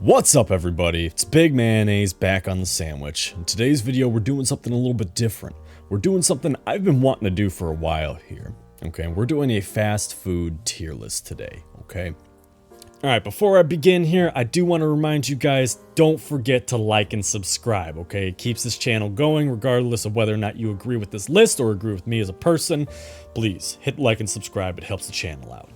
What's up everybody, it's Big Mayonnaise back on the sandwich. In today's video we're doing something a little bit different. We're doing something I've been wanting to do for a while here. Okay, we're doing a fast food tier list today, okay? Alright, before I begin here, I do want to remind you guys, don't forget to like and subscribe, okay? It keeps this channel going regardless of whether or not you agree with this list or agree with me as a person. Please, hit like and subscribe, it helps the channel out.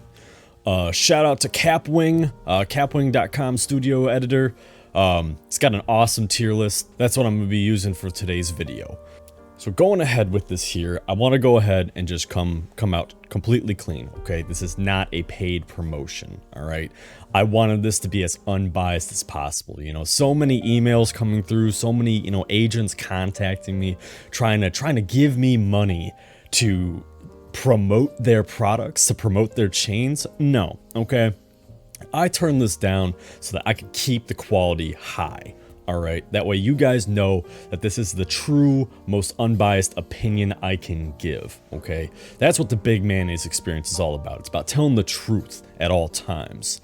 Shout out to Capwing, capwing.com studio editor. It's got an awesome tier list. That's what I'm going to be using for today's video. So going ahead with this here, I want to go ahead and just come out completely clean, okay? This is not a paid promotion, all right? I wanted this to be as unbiased as possible. You know, so many emails coming through, so many, you know, agents contacting me, trying to give me money to promote their products, to promote their chains. No, okay? I turned this down so that I could keep the quality high, all right? That way you guys know that this is the true, most unbiased opinion I can give, okay? That's what the Big Mayonnaise experience is all about. It's about telling the truth at all times,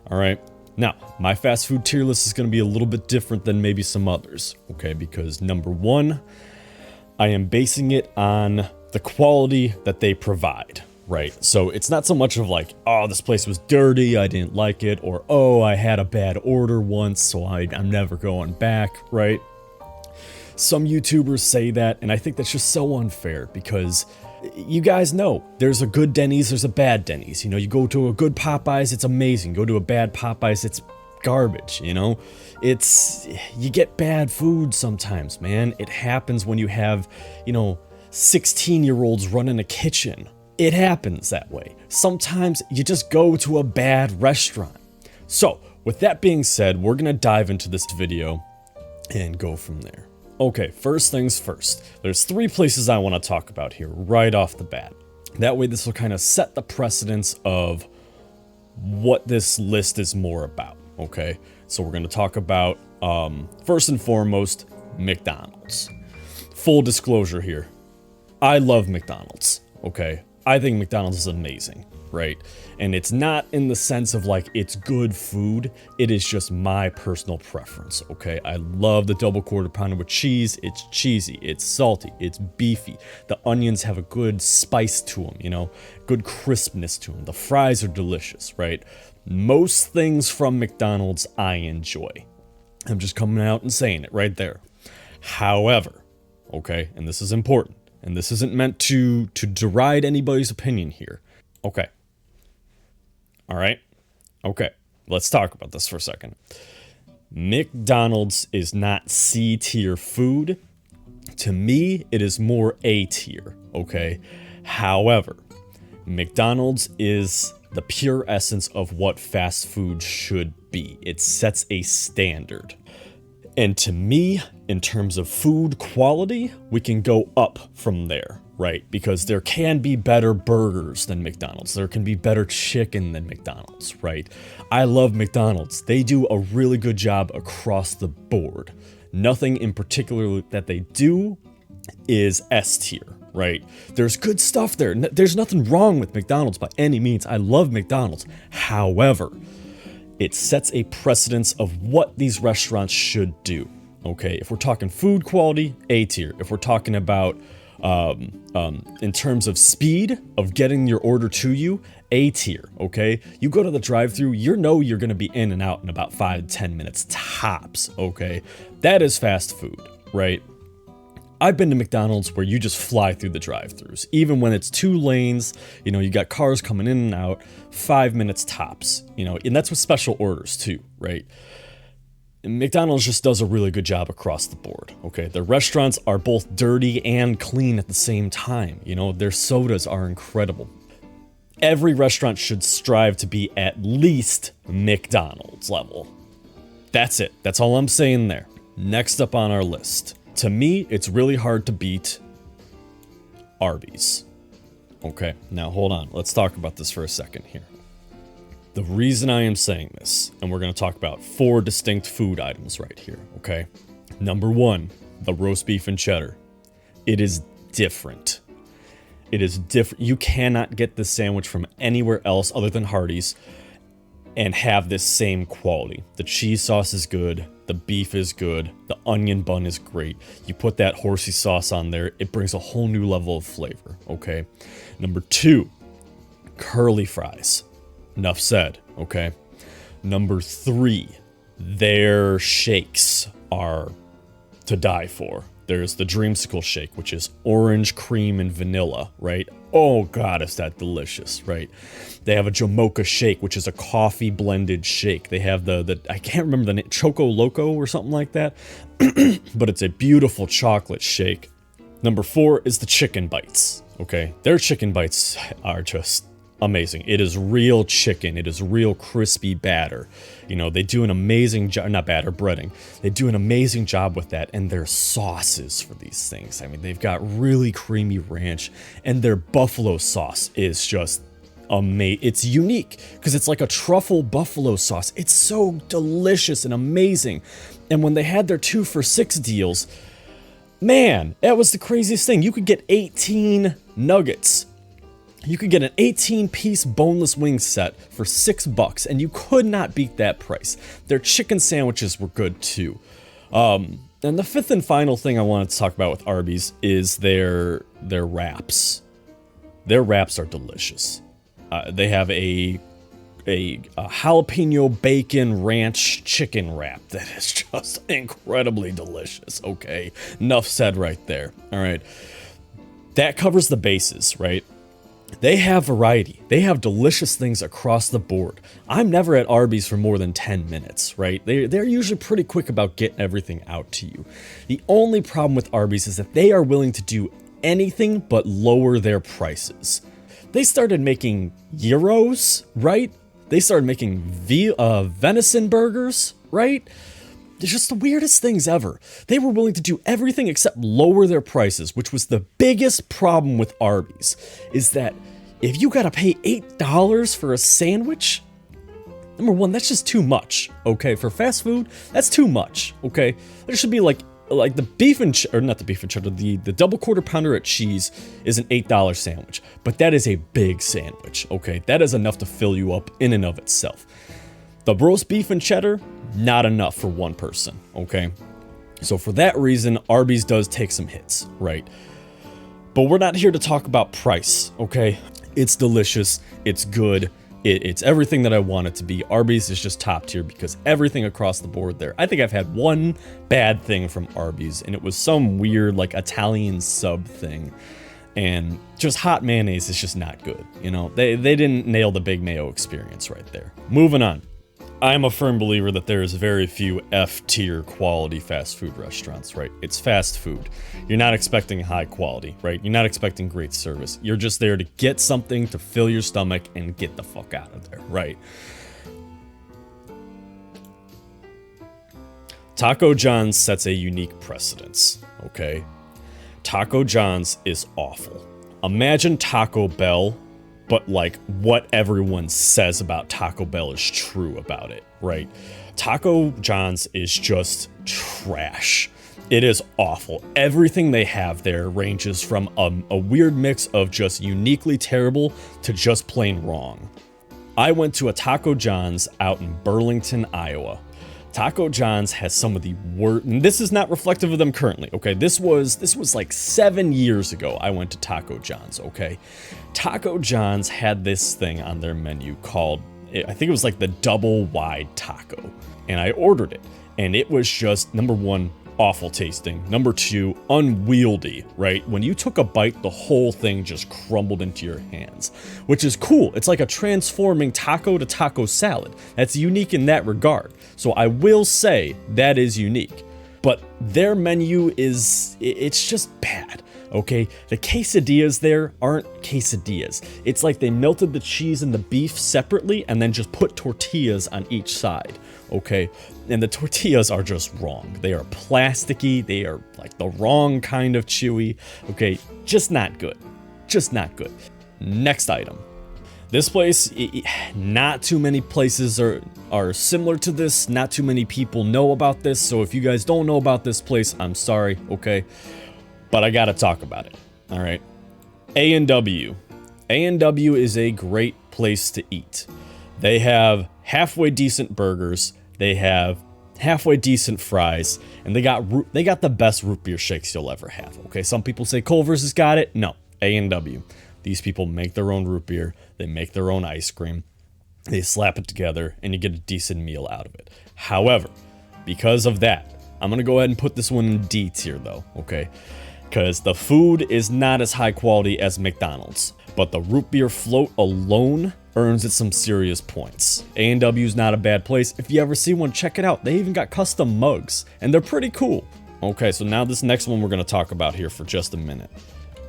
all right? Now, my fast food tier list is going to be a little bit different than maybe some others, okay? Because number one, I am basing it on the quality that they provide, right? So it's not so much of like, oh, this place was dirty, I didn't like it, or oh, I had a bad order once, so I'm never going back, right? Some YouTubers say that, and I think that's just so unfair because you guys know there's a good Denny's, there's a bad Denny's. You know, you go to a good Popeyes, it's amazing. Go to a bad Popeyes, it's garbage, you know? You get bad food sometimes, man. It happens when you have, you know, 16-year-olds running a kitchen. It happens that way. Sometimes you just go to a bad restaurant. So, with that being said, we're gonna dive into this video and go from there. Okay, first things first. There's three places I want to talk about here right off the bat. That way this will kind of set the precedence of what this list is more about, okay? So we're gonna talk about, first and foremost, McDonald's. Full disclosure here. I love McDonald's, okay? I think McDonald's is amazing, right? And it's not in the sense of like it's good food, it is just my personal preference, okay? I love the double quarter pounder with cheese. It's cheesy, it's salty, it's beefy. The onions have a good spice to them, you know? Good crispness to them. The fries are delicious, right? Most things from McDonald's I enjoy. I'm just coming out and saying it right there. However, okay, and this is important, and this isn't meant to deride anybody's opinion here. Okay. All right. Okay. Let's talk about this for a second. McDonald's is not C tier food. To me, it is more A tier. Okay. However, McDonald's is the pure essence of what fast food should be. It sets a standard. And to me, in terms of food quality, we can go up from there, right? Because there can be better burgers than McDonald's. There can be better chicken than McDonald's, right? I love McDonald's. They do a really good job across the board. Nothing in particular that they do is S tier, right? There's good stuff there. There's nothing wrong with McDonald's by any means. I love McDonald's. However, it sets a precedence of what these restaurants should do, okay? If we're talking food quality, A tier. If we're talking about, in terms of speed of getting your order to you, A tier, okay? You go to the drive-thru, you know you're gonna be in and out in about 5-10 minutes tops, okay? That is fast food, right? I've been to McDonald's where you just fly through the drive-thrus. Even when it's 2 lanes, you know, you got cars coming in and out, 5 minutes tops, you know, and that's with special orders too, right? McDonald's just does a really good job across the board, okay? Their restaurants are both dirty and clean at the same time, you know, their sodas are incredible. Every restaurant should strive to be at least McDonald's level. That's it, that's all I'm saying there. Next up on our list. To me, it's really hard to beat Arby's. Okay, now hold on. Let's talk about this for a second here. The reason I am saying this, and we're going to talk about 4 distinct food items right here, okay? Number 1, the roast beef and cheddar. It is different. It is different. You cannot get this sandwich from anywhere else other than Hardee's. and have this same quality. The cheese sauce is good, the beef is good, the onion bun is great. You put that horsey sauce on there, it brings a whole new level of flavor, okay? Number 2, curly fries. Enough said, okay? Number 3, their shakes are to die for. There's the Dreamsicle shake, which is orange, cream, and vanilla, right? Oh god, is that delicious, right? They have a Jamocha shake, which is a coffee blended shake. They have the I can't remember the name, Choco Loco or something like that, but it's a beautiful chocolate shake. Number 4 is the chicken bites, okay? Their chicken bites are just amazing. It is real chicken. It is real crispy batter. You know, they do an amazing job, not batter, breading. They do an amazing job with that, and their sauces for these things. I mean, they've got really creamy ranch, and their buffalo sauce is just amazing. It's unique because it's like a truffle buffalo sauce. It's so delicious and amazing. And when they had their 2 for $6 deals, man, that was the craziest thing. You could get 18 nuggets. You could get an 18-piece boneless wing set for $6, and you could not beat that price. Their chicken sandwiches were good too. And the 5th and final thing I wanted to talk about with Arby's is their wraps. Their wraps are delicious. They have a jalapeno bacon ranch chicken wrap that is just incredibly delicious. Okay, enough said right there. All right, that covers the bases, right? They have variety. They have delicious things across the board. I'm never at Arby's for more than 10 minutes, right? They're usually pretty quick about getting everything out to you. The only problem with Arby's is that they are willing to do anything but lower their prices. They started making gyros, right? They started making venison burgers, right? They're just the weirdest things ever. They were willing to do everything except lower their prices, which was the biggest problem with Arby's, is that if you gotta pay $8 for a sandwich, number one, that's just too much, okay? For fast food, that's too much, okay? There should be like the beef and or not the beef and cheddar, the double quarter pounder at Cheese is an $8 sandwich, but that is a big sandwich, okay? That is enough to fill you up in and of itself. The roast beef and cheddar, not enough for one person, okay? So for that reason, Arby's does take some hits, right? But we're not here to talk about price, okay? It's delicious, it's good, it's everything that I want it to be. Arby's is just top tier because everything across the board there. I think I've had one bad thing from Arby's, and it was some weird like Italian sub thing. And just hot mayonnaise is just not good, you know? They didn't nail the Big Mayo experience right there. Moving on. I'm a firm believer that there is very few F-tier quality fast food restaurants, right? It's fast food. You're not expecting high quality, right? You're not expecting great service. You're just there to get something to fill your stomach and get the fuck out of there, right? Taco John's sets a unique precedence, okay? Taco John's is awful. Imagine Taco Bell, but like what everyone says about Taco Bell is true about it, right? Taco John's is just trash. It is awful. Everything they have there ranges from a weird mix of just uniquely terrible to just plain wrong. I went to a Taco John's out in Burlington, Iowa. Taco John's has some of the worst, and this is not reflective of them currently, okay? This was like 7 years ago I went to Taco John's, okay? Taco John's had this thing on their menu called, I think it was like the double wide taco, and I ordered it, and it was just, number one, awful tasting. Number two, unwieldy, right? When you took a bite, the whole thing just crumbled into your hands, which is cool. It's like a transforming taco to taco salad. That's unique in that regard. So I will say that is unique, but their menu it's just bad. Okay, the quesadillas there aren't quesadillas. It's like they melted the cheese and the beef separately and then just put tortillas on each side, okay? And the tortillas are just wrong. They are plasticky, they are like the wrong kind of chewy, okay? Just not good, just not good. Next item. This place, not too many places are similar to this, not too many people know about this, so if you guys don't know about this place, I'm sorry, okay? But I gotta talk about it, all right? A&W. A&W is a great place to eat. They have halfway decent burgers, they have halfway decent fries, and they got the best root beer shakes you'll ever have. Okay, some people say Culvers has got it. No, A&W. These people make their own root beer, they make their own ice cream, they slap it together, and you get a decent meal out of it. However, because of that, I'm gonna go ahead and put this one in D tier though, okay? Because the food is not as high quality as McDonald's, but the root beer float alone earns it some serious points. A&W's not a bad place. If you ever see one, check it out. They even got custom mugs, and they're pretty cool. Okay, so now this next one we're gonna talk about here for just a minute.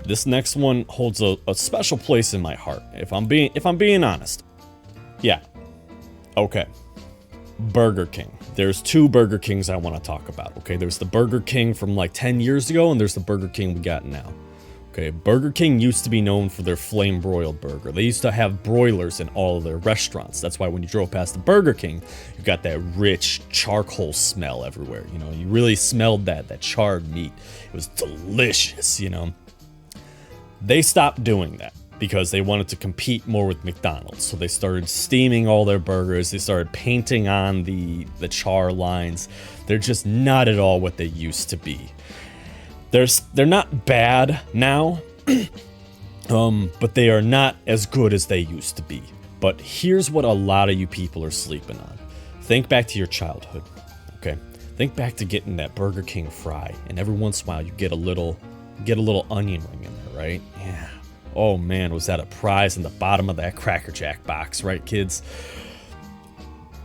This next one holds a special place in my heart, if I'm being honest. Yeah. Okay. Burger King. There's two Burger Kings I want to talk about, okay? There's the Burger King from like 10 years ago, and there's the Burger King we got now. Okay, Burger King used to be known for their flame broiled burger. They used to have broilers in all of their restaurants. That's why when you drove past the Burger King, you got that rich charcoal smell everywhere. You know, you really smelled that charred meat. It was delicious, you know? They stopped doing that because they wanted to compete more with McDonald's. So they started steaming all their burgers. They started painting on the char lines. They're just not at all what they used to be. They're not bad now, but they are not as good as they used to be. But here's what a lot of you people are sleeping on. Think back to your childhood, okay? Think back to getting that Burger King fry, and every once in a while you get a little onion ring in there, right? Yeah. Oh man, was that a prize in the bottom of that Cracker Jack box, right, kids?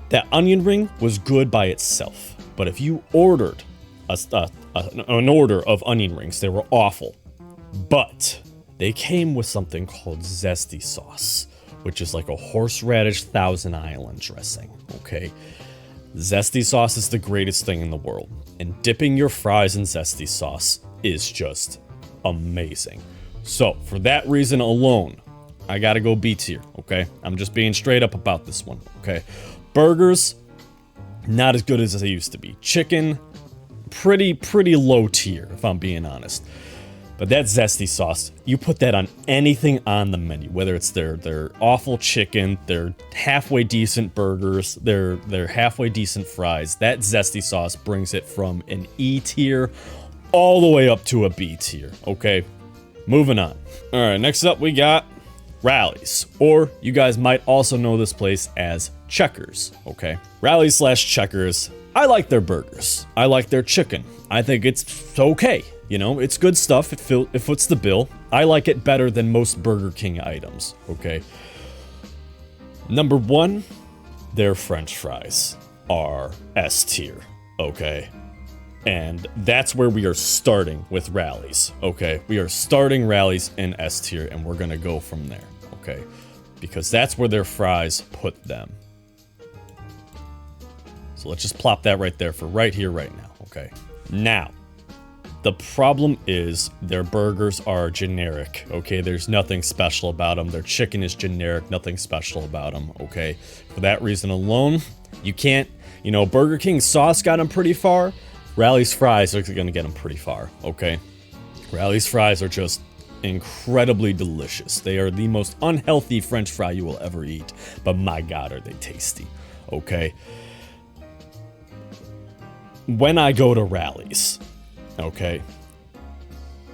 That onion ring was good by itself, but if you ordered an order of onion rings, they were awful. But they came with something called zesty sauce, which is like a horseradish Thousand Island dressing, okay? Zesty sauce is the greatest thing in the world, and dipping your fries in zesty sauce is just amazing. So, for that reason alone, I gotta go B tier, okay? I'm just being straight up about this one, okay? Burgers, not as good as they used to be. Chicken, pretty low tier, if I'm being honest. But that zesty sauce, you put that on anything on the menu, whether it's their awful chicken, their halfway decent burgers, their halfway decent fries, that zesty sauce brings it from an E tier all the way up to a B tier, okay? Moving on. All right, next up we got Rally's, or you guys might also know this place as Checkers, okay? Rally's / Checkers, I like their burgers. I like their chicken. I think it's okay. You know, it's good stuff. It foots the bill. I like it better than most Burger King items, okay? Number one, their French fries are S tier, okay? And that's where we are starting with Rally's, okay? We are starting Rally's in S tier, and we're gonna go from there, okay? Because that's where their fries put them. So let's just plop that right there for right here, right now, okay? Now, the problem is their burgers are generic, okay? There's nothing special about them. Their chicken is generic, nothing special about them, okay? For that reason alone, you can't, you know, Burger King sauce got them pretty far. Rally's fries are gonna get them pretty far, okay? Rally's fries are just incredibly delicious. They are the most unhealthy French fry you will ever eat, but my God, are they tasty, okay? When I go to Rally's, okay,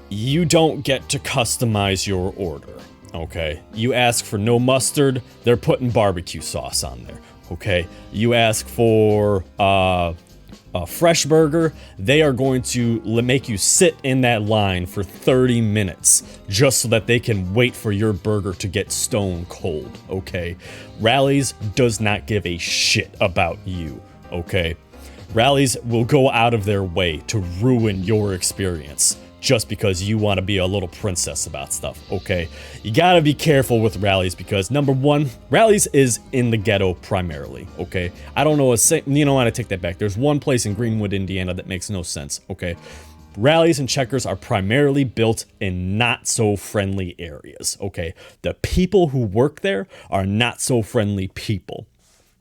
you don't get to customize your order, okay? You ask for no mustard, they're putting barbecue sauce on there, okay? You ask for a fresh burger, they are going to make you sit in that line for 30 minutes just so that they can wait for your burger to get stone cold, okay? Rally's does not give a shit about you, okay? Rally's will go out of their way to ruin your experience just because you want to be a little princess about stuff, okay? You gotta be careful with Rally's because, number one, Rally's is in the ghetto primarily, okay? I don't know, you know what, I take that back. There's one place in Greenwood, Indiana that makes no sense, okay? Rally's and Checkers are primarily built in not-so-friendly areas, okay? The people who work there are not-so-friendly people.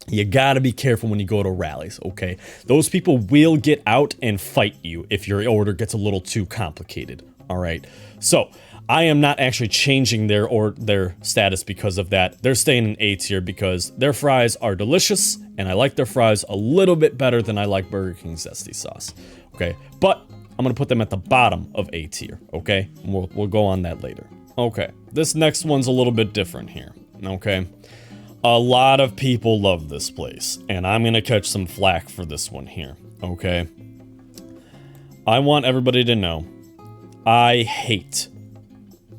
You gotta be careful when you go to Rally's, okay? Those people will get out and fight you if your order gets a little too complicated, all right? So, I am not actually changing their status because of that. They're staying in A tier because their fries are delicious, and I like their fries a little bit better than I like Burger King's zesty sauce. Okay, but I'm gonna put them at the bottom of A tier. Okay, we'll go on that later. Okay, this next one's a little bit different here. Okay, a lot of people love this place, and I'm gonna catch some flack for this one here. Okay, I want everybody to know I hate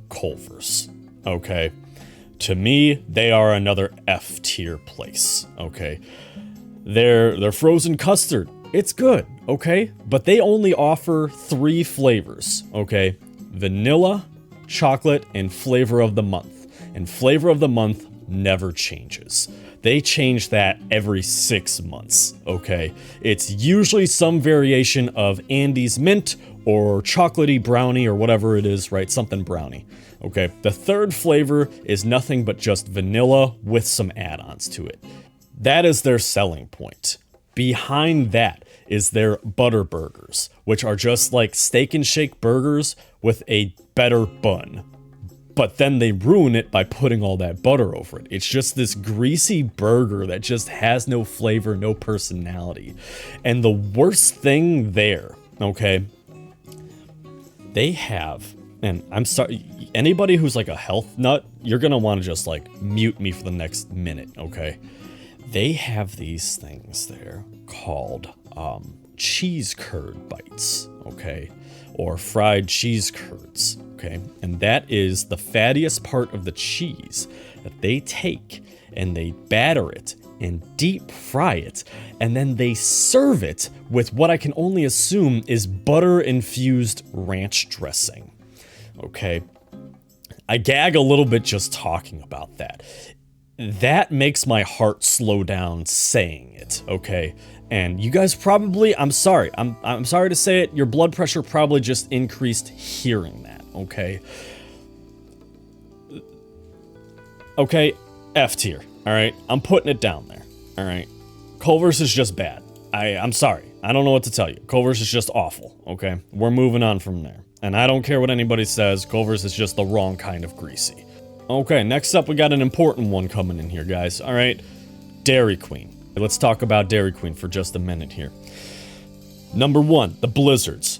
Culvers. Okay, to me they are another F tier place. Okay, their frozen custard, it's good. Okay, but they only offer 3 flavors. Okay, vanilla, chocolate, and flavor of the month. And flavor of the month never changes. They change that every 6 months. Okay, it's usually some variation of Andy's mint or chocolatey brownie or whatever it is, right? Something brownie. Okay, the 3rd flavor is nothing but just vanilla with some add-ons to it. That is their selling point. Behind that is their butter burgers, which are just like Steak and Shake burgers with a better bun. But then they ruin it by putting all that butter over it. It's just this greasy burger that just has no flavor, no personality. And the worst thing there, okay, they have, and I'm sorry, anybody who's like a health nut, you're gonna want to just like mute me for the next minute, okay? They have these things there called cheese curd bites, okay? Or fried cheese curds, okay? And that is the fattiest part of the cheese that they take and they batter it and deep fry it, and then they serve it with what I can only assume is butter-infused ranch dressing, okay? I gag a little bit just talking about that. That makes my heart slow down saying it, okay? And you guys probably, I'm sorry to say it, your blood pressure probably just increased hearing that, okay? Okay, F tier, alright? I'm putting it down there, alright? Culvers is just bad. I'm sorry. I don't know what to tell you. Culvers is just awful, okay? We're moving on from there. And I don't care what anybody says, Culvers is just the wrong kind of greasy. Okay, next up we got an important one coming in here, guys, alright? Dairy Queen. Let's talk about Dairy Queen for just a minute here. Number 1, the Blizzards.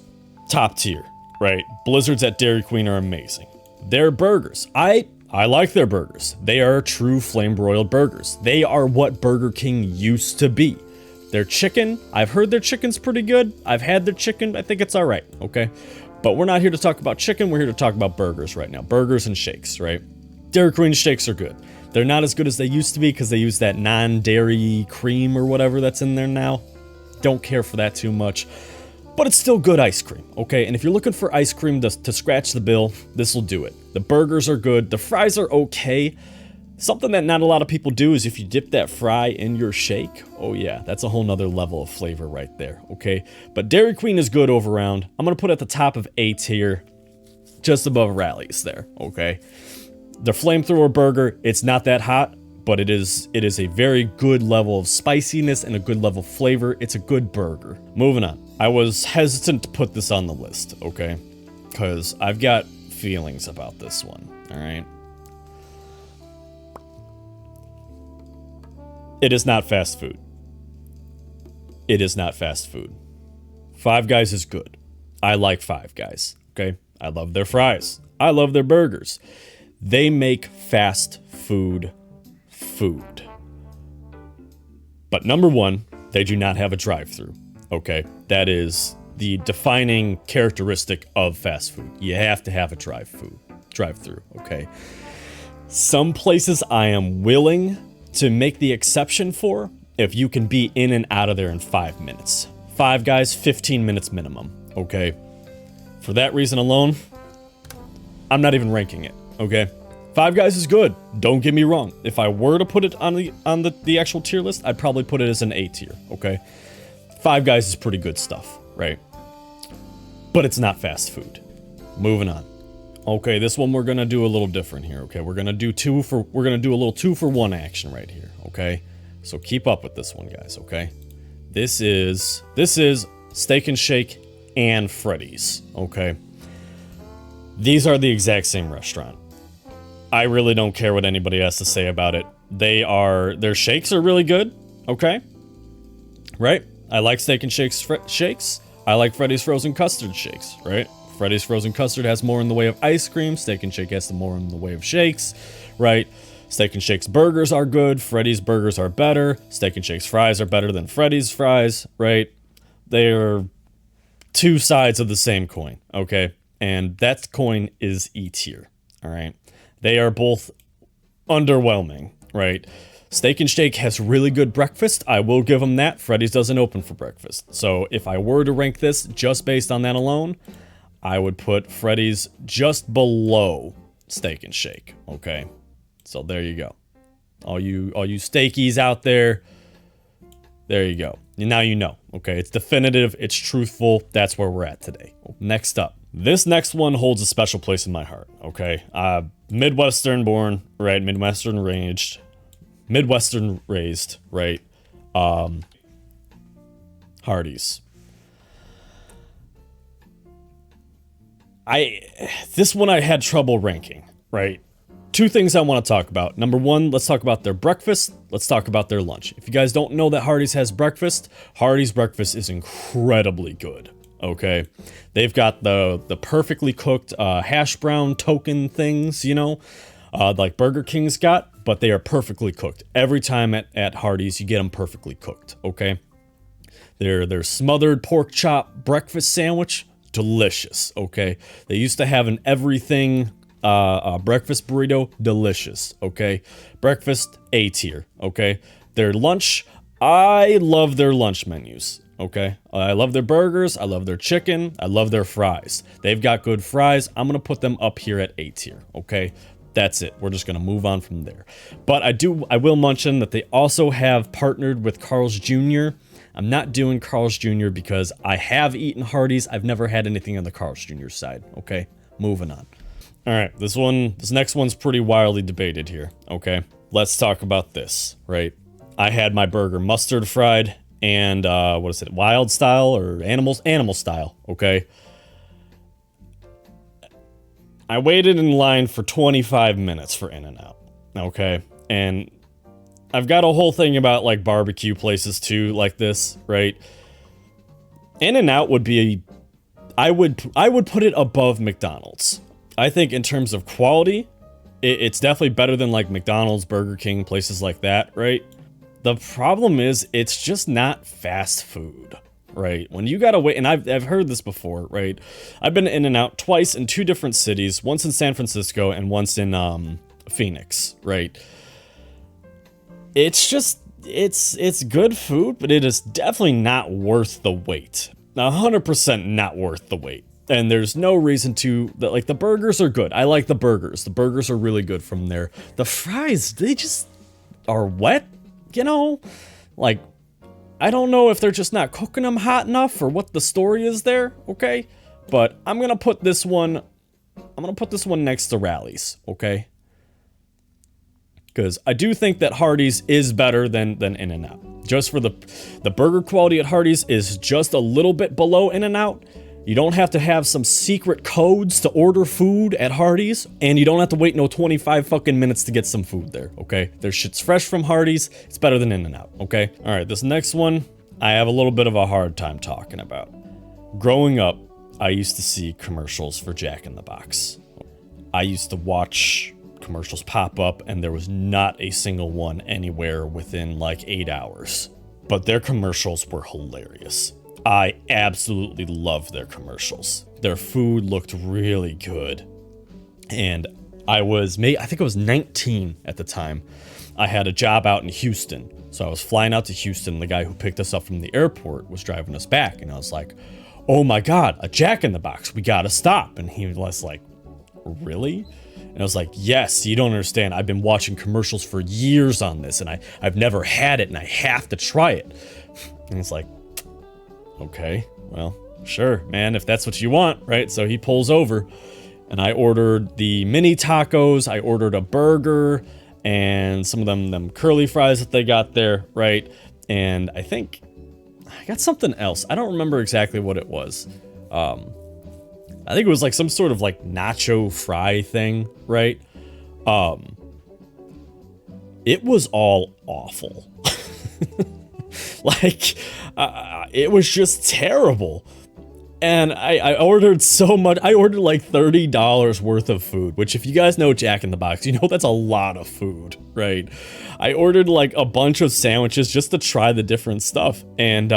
Top tier, right? Blizzards at Dairy Queen are amazing. Their burgers, I like their burgers. They are true flame-broiled burgers. They are what Burger King used to be. Their chicken, I've heard their chicken's pretty good. I've had their chicken, I think it's alright, okay? But we're not here to talk about chicken, we're here to talk about burgers right now. Burgers and shakes, right? Dairy Queen shakes are good. They're not as good as they used to be because they use that non-dairy cream or whatever that's in there now. Don't care for that too much. But it's still good ice cream, okay? And if you're looking for ice cream to scratch the bill, this will do it. The burgers are good. The fries are okay. Something that not a lot of people do is if you dip that fry in your shake, oh yeah, that's a whole nother level of flavor right there, okay? But Dairy Queen is good over round. I'm gonna put it at the top of A tier, just above Rally's there, okay? The flamethrower burger, it's not that hot, but it is a very good level of spiciness and a good level of flavor. It's a good burger. Moving on. I was hesitant to put this on the list, okay? Because I've got feelings about this one, alright? It is not fast food. It is not fast food. Five Guys is good. I like Five Guys, okay? I love their fries. I love their burgers. They make fast food food. But number 1, they do not have a drive-thru, okay? That is the defining characteristic of fast food. You have to have a drive-thru, okay? Some places I am willing to make the exception for if you can be in and out of there in 5 minutes. Five Guys, 15 minutes minimum, okay? For that reason alone, I'm not even ranking it, okay? Five Guys is good, don't get me wrong. If I were to put it on the actual tier list, I'd probably put it as an A tier, okay? Five Guys is pretty good stuff, right? But it's not fast food. Moving on. Okay, this one we're gonna do a little different here, okay? We're gonna do a little 2-for-1 action right here, okay? So keep up with this one, guys, okay? This is Steak and Shake and Freddys, okay? These are the exact same restaurant. I really don't care what anybody has to say about it. Their shakes are really good, okay? Right? I like Steak and shakes. I like Freddys frozen custard shakes, right? Freddys frozen custard has more in the way of ice cream. Steak and Shake has more in the way of shakes, right? Steak and Shake's burgers are good. Freddys burgers are better. Steak and Shake's fries are better than Freddys fries, right? They are two sides of the same coin, okay? And that coin is E tier, all right? They are both underwhelming, right? Steak and Shake has really good breakfast. I will give them that. Freddys doesn't open for breakfast. So if I were to rank this just based on that alone, I would put Freddys just below Steak and Shake, okay? So there you go. All you steakies out there, there you go. Now you know, okay? It's definitive, it's truthful, that's where we're at today. Next up. This next one holds a special place in my heart, okay? Midwestern born, right? Midwestern raised, right? Hardee's. This one I had trouble ranking, right? Two things I want to talk about. Number one, let's talk about their breakfast. Let's talk about their lunch. If you guys don't know that Hardee's has breakfast, Hardee's breakfast is incredibly good, okay? They've got the perfectly cooked hash brown token things, you know, like Burger King's got, but they are perfectly cooked. Every time at Hardee's, you get them perfectly cooked, okay? Their smothered pork chop breakfast sandwich, delicious, okay? They used to have an everything breakfast burrito, delicious, okay? Breakfast, A tier, okay? Their lunch, I love their lunch menus, okay? I love their burgers, I love their chicken, I love their fries. They've got good fries. I'm gonna put them up here at A tier, okay? That's it. We're just gonna move on from there. But I will mention that they also have partnered with Carl's Jr. I'm not doing Carl's Jr. because I have eaten Hardee's. I've never had anything on the Carl's Jr. side, okay? Moving on. All right, this next one's pretty wildly debated here, okay? Let's talk about this, right? I had my burger mustard fried and, what is it, wild style or animal style, okay? I waited in line for 25 minutes for In-N-Out, okay? And I've got a whole thing about, like, barbecue places, too, like this, right? In-N-Out would be, I would put it above McDonald's. I think in terms of quality, it's definitely better than like McDonald's, Burger King, places like that, right? The problem is it's just not fast food, right? When you gotta wait, and I've heard this before, right? I've been in and out twice in two different cities, once in San Francisco and once in Phoenix, right? It's just, it's good food, but it is definitely not worth the wait. 100% not worth the wait. And there's no reason to, like, the burgers are good. I like the burgers. The burgers are really good from there. The fries, they just are wet, you know? Like, I don't know if they're just not cooking them hot enough or what the story is there, okay? But I'm gonna put this one next to Rally's, okay? Because I do think that Hardee's is better than In-N-Out. Just for the burger quality at Hardee's is just a little bit below In-N-Out. You don't have to have some secret codes to order food at Hardee's, and you don't have to wait no 25 fucking minutes to get some food there, okay? Their shit's fresh from Hardee's. It's better than In-N-Out, okay? All right, this next one, I have a little bit of a hard time talking about. Growing up, I used to see commercials for Jack in the Box. I used to watch commercials pop up, and there was not a single one anywhere within like 8 hours. But their commercials were hilarious. I absolutely love their commercials. Their food looked really good. And I think I was 19 at the time. I had a job out in Houston. So I was flying out to Houston. The guy who picked us up from the airport was driving us back. And I was like, oh my God, a Jack in the Box. We gotta stop. And he was like, really? And I was like, yes, you don't understand. I've been watching commercials for years on this. And I've never had it. And I have to try it. And he's like, okay, well, sure, man, if that's what you want, right? So he pulls over, and I ordered the mini tacos, I ordered a burger, and some of them curly fries that they got there, right? And I think I got something else. I don't remember exactly what it was. I think it was like some sort of like nacho fry thing, right? It was all awful. Like, it was just terrible. And I ordered so much. I ordered like $30 worth of food, which if you guys know Jack in the Box, you know that's a lot of food, right? I ordered like a bunch of sandwiches just to try the different stuff. And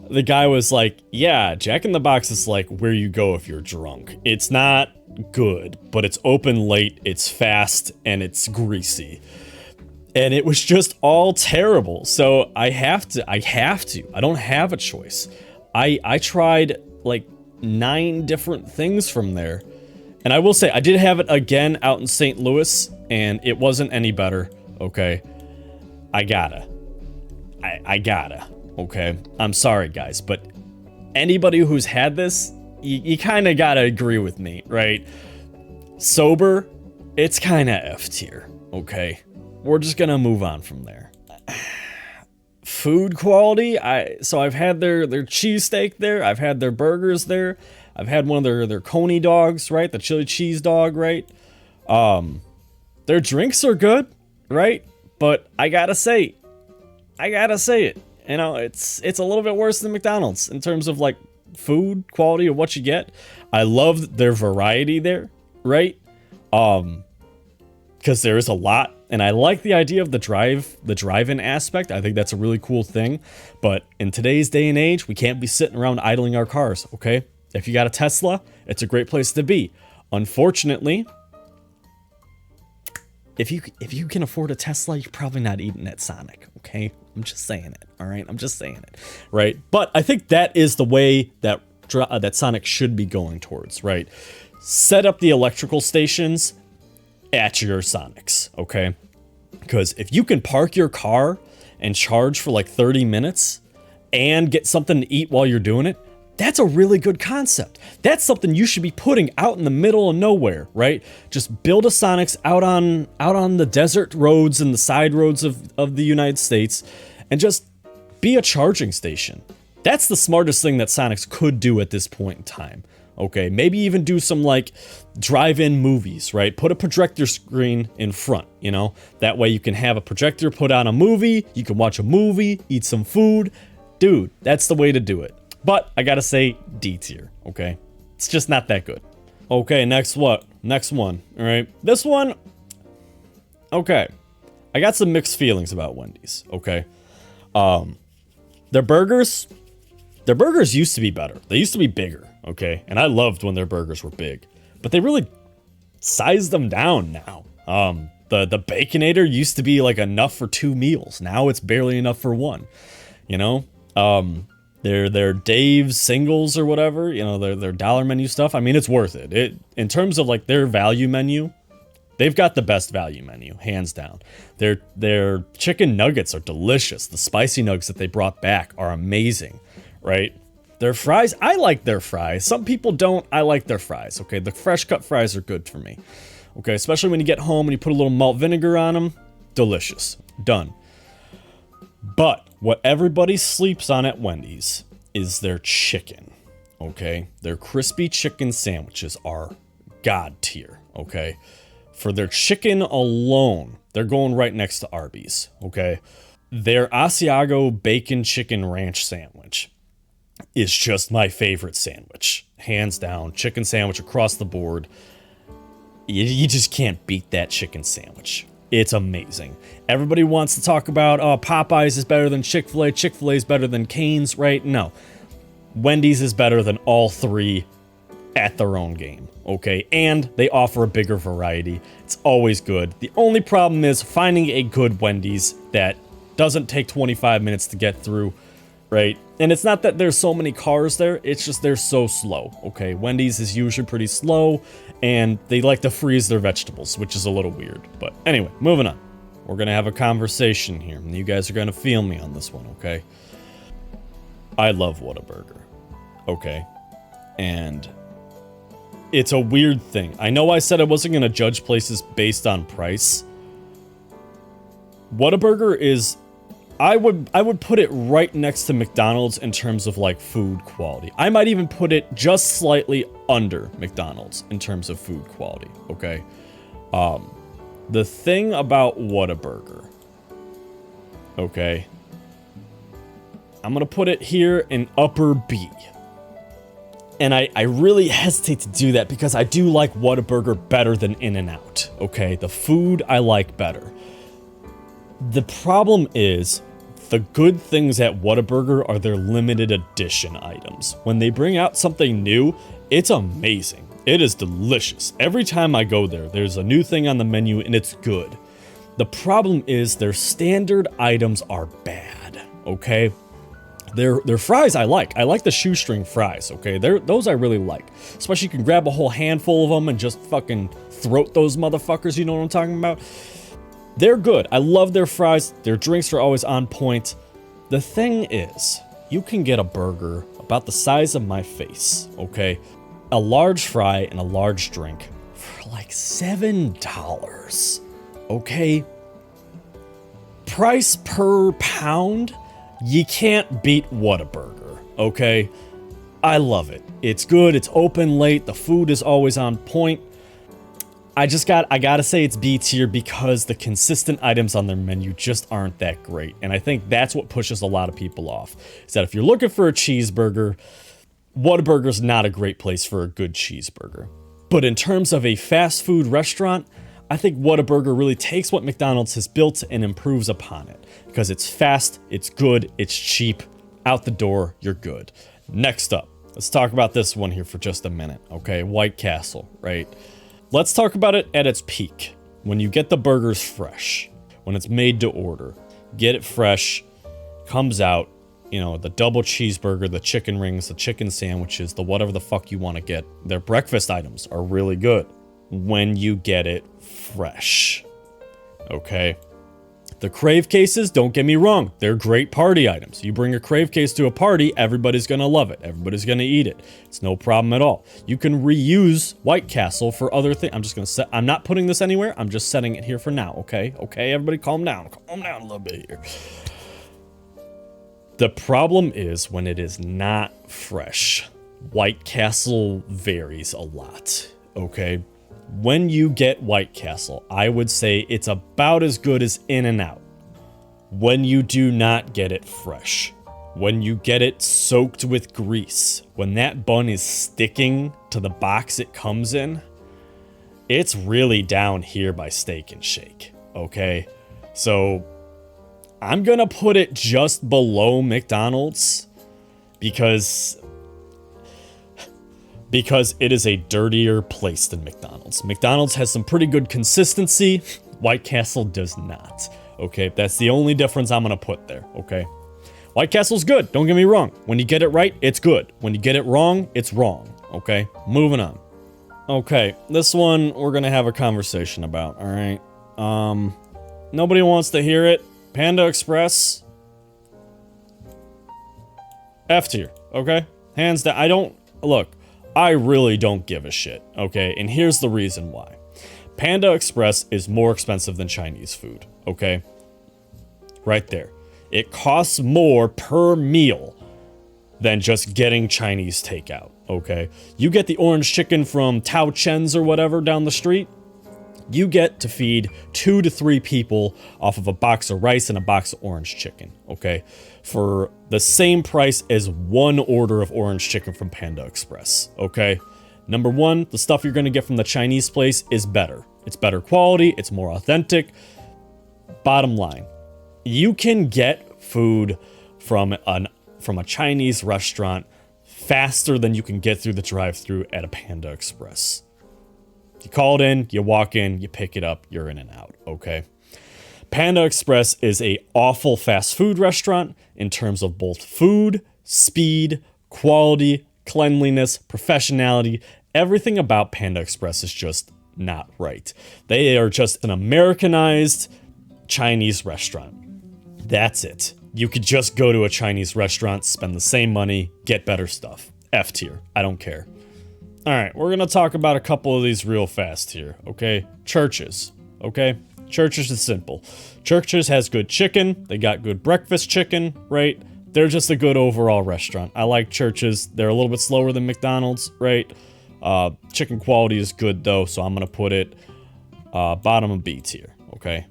the guy was like, yeah, Jack in the Box is like where you go if you're drunk. It's not good, but it's open late, it's fast, and it's greasy. And it was just all terrible. So I don't have a choice. I tried like 9 different things from there. And I will say, I did have it again out in St. Louis, and it wasn't any better, okay? I gotta, okay? I'm sorry, guys, but anybody who's had this, you kind of gotta agree with me, right? Sober, it's kind of F tier, okay? We're just gonna move on from there. Food quality, so I've had their cheesesteak there, I've had their burgers there, I've had one of their coney dogs, right? The chili cheese dog, right? Their drinks are good, right? But I gotta say it. You know, it's a little bit worse than McDonald's in terms of like food quality of what you get. I love their variety there, right? Because there is a lot, and I like the idea of the drive-in aspect. I think that's a really cool thing. But in today's day and age, we can't be sitting around idling our cars, okay? If you got a Tesla, it's a great place to be. Unfortunately, if you can afford a Tesla, you're probably not eating at Sonic, okay? I'm just saying it, all right? I'm just saying it, right? But I think that is the way that Sonic should be going towards, right? Set up the electrical stations at your Sonics, okay? Because if you can park your car and charge for like 30 minutes and get something to eat while you're doing it, that's a really good concept. That's something you should be putting out in the middle of nowhere, right? Just build a Sonics out on the desert roads and the side roads of the United States and just be a charging station. That's the smartest thing that Sonics could do at this point in time. Okay, maybe even do some like drive-in movies, right? Put a projector screen in front, you know? That way you can have a projector put on a movie, you can watch a movie, eat some food. Dude, that's the way to do it. But I gotta say D tier, okay? It's just not that good. Okay, next one, all right? This one, okay. I got some mixed feelings about Wendy's, okay? Their burgers used to be better. They used to be bigger, okay? And I loved when their burgers were big. But they really sized them down now. The Baconator used to be like enough for 2 meals. Now it's barely enough for 1, you know? Their Dave's singles or whatever, you know, their dollar menu stuff. I mean, it's worth it. In terms of like their value menu, they've got the best value menu, hands down. Their chicken nuggets are delicious. The spicy nuggets that they brought back are amazing, right? Their fries, I like their fries. Some people don't. I like their fries, okay? The fresh cut fries are good for me, okay? Especially when you get home and you put a little malt vinegar on them. Delicious. Done. But what everybody sleeps on at Wendy's is their chicken, okay? Their crispy chicken sandwiches are god tier, okay? For their chicken alone, they're going right next to Arby's, okay? Their Asiago bacon chicken ranch sandwich is just my favorite sandwich. Hands down, chicken sandwich across the board. You just can't beat that chicken sandwich. It's amazing. Everybody wants to talk about, oh, Popeyes is better than ChickfilA, ChickfilA is better than Cane's, right? No. Wendy's is better than all 3 at their own game, okay? And they offer a bigger variety. It's always good. The only problem is finding a good Wendy's that doesn't take 25 minutes to get through, right? And it's not that there's so many cars there, it's just they're so slow, okay? Wendy's is usually pretty slow, and they like to freeze their vegetables, which is a little weird. But anyway, moving on. We're gonna have a conversation here, and you guys are gonna feel me on this one, okay? I love Whataburger, okay? And it's a weird thing. I know I said I wasn't gonna judge places based on price. Whataburger is I would put it right next to McDonald's in terms of like food quality. I might even put it just slightly under McDonald's in terms of food quality, okay? The thing about Whataburger, okay? I'm gonna put it here in upper B. And I really hesitate to do that because I do like Whataburger better than In-N-Out, okay? The food I like better. The problem is, the good things at Whataburger are their limited edition items. When they bring out something new, it's amazing. It is delicious. Every time I go there, there's a new thing on the menu and it's good. The problem is their standard items are bad, okay? Their fries I like. I like the shoestring fries, okay? Those I really like. Especially you can grab a whole handful of them and just fucking throat those motherfuckers, you know what I'm talking about? They're good. I love their fries. Their drinks are always on point. The thing is, you can get a burger about the size of my face, okay? A large fry and a large drink for like $7, okay? Price per pound? You can't beat Whataburger, okay? I love it. It's good, it's open late, the food is always on point. I gotta say it's B tier because the consistent items on their menu just aren't that great. And I think that's what pushes a lot of people off. Is that if you're looking for a cheeseburger, Whataburger's not a great place for a good cheeseburger. But in terms of a fast food restaurant, I think Whataburger really takes what McDonald's has built and improves upon it. Because it's fast, it's good, it's cheap, out the door, you're good. Next up, let's talk about this one here for just a minute, okay? White Castle, right? Let's talk about it at its peak. When you get the burgers fresh, when it's made to order, get it fresh, comes out, you know, the double cheeseburger, the chicken rings, the chicken sandwiches, the whatever the fuck you want to get. Their breakfast items are really good when you get it fresh, okay? The crave cases, don't get me wrong, they're great party items. You bring a crave case to a party, everybody's gonna love it. Everybody's gonna eat it. It's no problem at all. You can reuse White Castle for other things. I'm not putting this anywhere. I'm just setting it here for now, okay? Okay, everybody calm down. Calm down a little bit here. The problem is when it is not fresh. White Castle varies a lot, okay? When you get White Castle, I would say it's about as good as In-N-Out. When you do not get it fresh, when you get it soaked with grease, when that bun is sticking to the box it comes in, it's really down here by Steak and Shake, okay? So I'm gonna put it just below McDonald's because it is a dirtier place than McDonald's. McDonald's has some pretty good consistency. White Castle does not. Okay, that's the only difference I'm gonna put there, okay? White Castle's good, don't get me wrong. When you get it right, it's good. When you get it wrong, it's wrong, okay? Moving on. Okay, this one we're gonna have a conversation about, all right? Nobody wants to hear it. Panda Express. F tier, okay? Hands down, I really don't give a shit, okay? And here's the reason why. Panda Express is more expensive than Chinese food, okay? Right there. It costs more per meal than just getting Chinese takeout, okay? You get the orange chicken from Tao Chen's or whatever down the street, you get to feed 2 to 3 people off of a box of rice and a box of orange chicken, okay? For the same price as one order of orange chicken from Panda Express, okay? Number one, the stuff you're gonna get from the Chinese place is better. It's better quality, it's more authentic. Bottom line, you can get food from a Chinese restaurant faster than you can get through the drive-thru at a Panda Express. You call it in, you walk in, you pick it up, you're in and out, okay? Panda Express is a awful fast food restaurant in terms of both food, speed, quality, cleanliness, professionality. Everything about Panda Express is just not right. They are just an Americanized Chinese restaurant. That's it. You could just go to a Chinese restaurant, spend the same money, get better stuff. F tier. I don't care. All right, we're going to talk about a couple of these real fast here, okay? Churches, okay? Church's is simple. Church's has good chicken. They got good breakfast chicken, right? They're just a good overall restaurant. I like Church's. They're a little bit slower than McDonald's, right? Chicken quality is good though, so I'm gonna put it bottom of B tier, okay?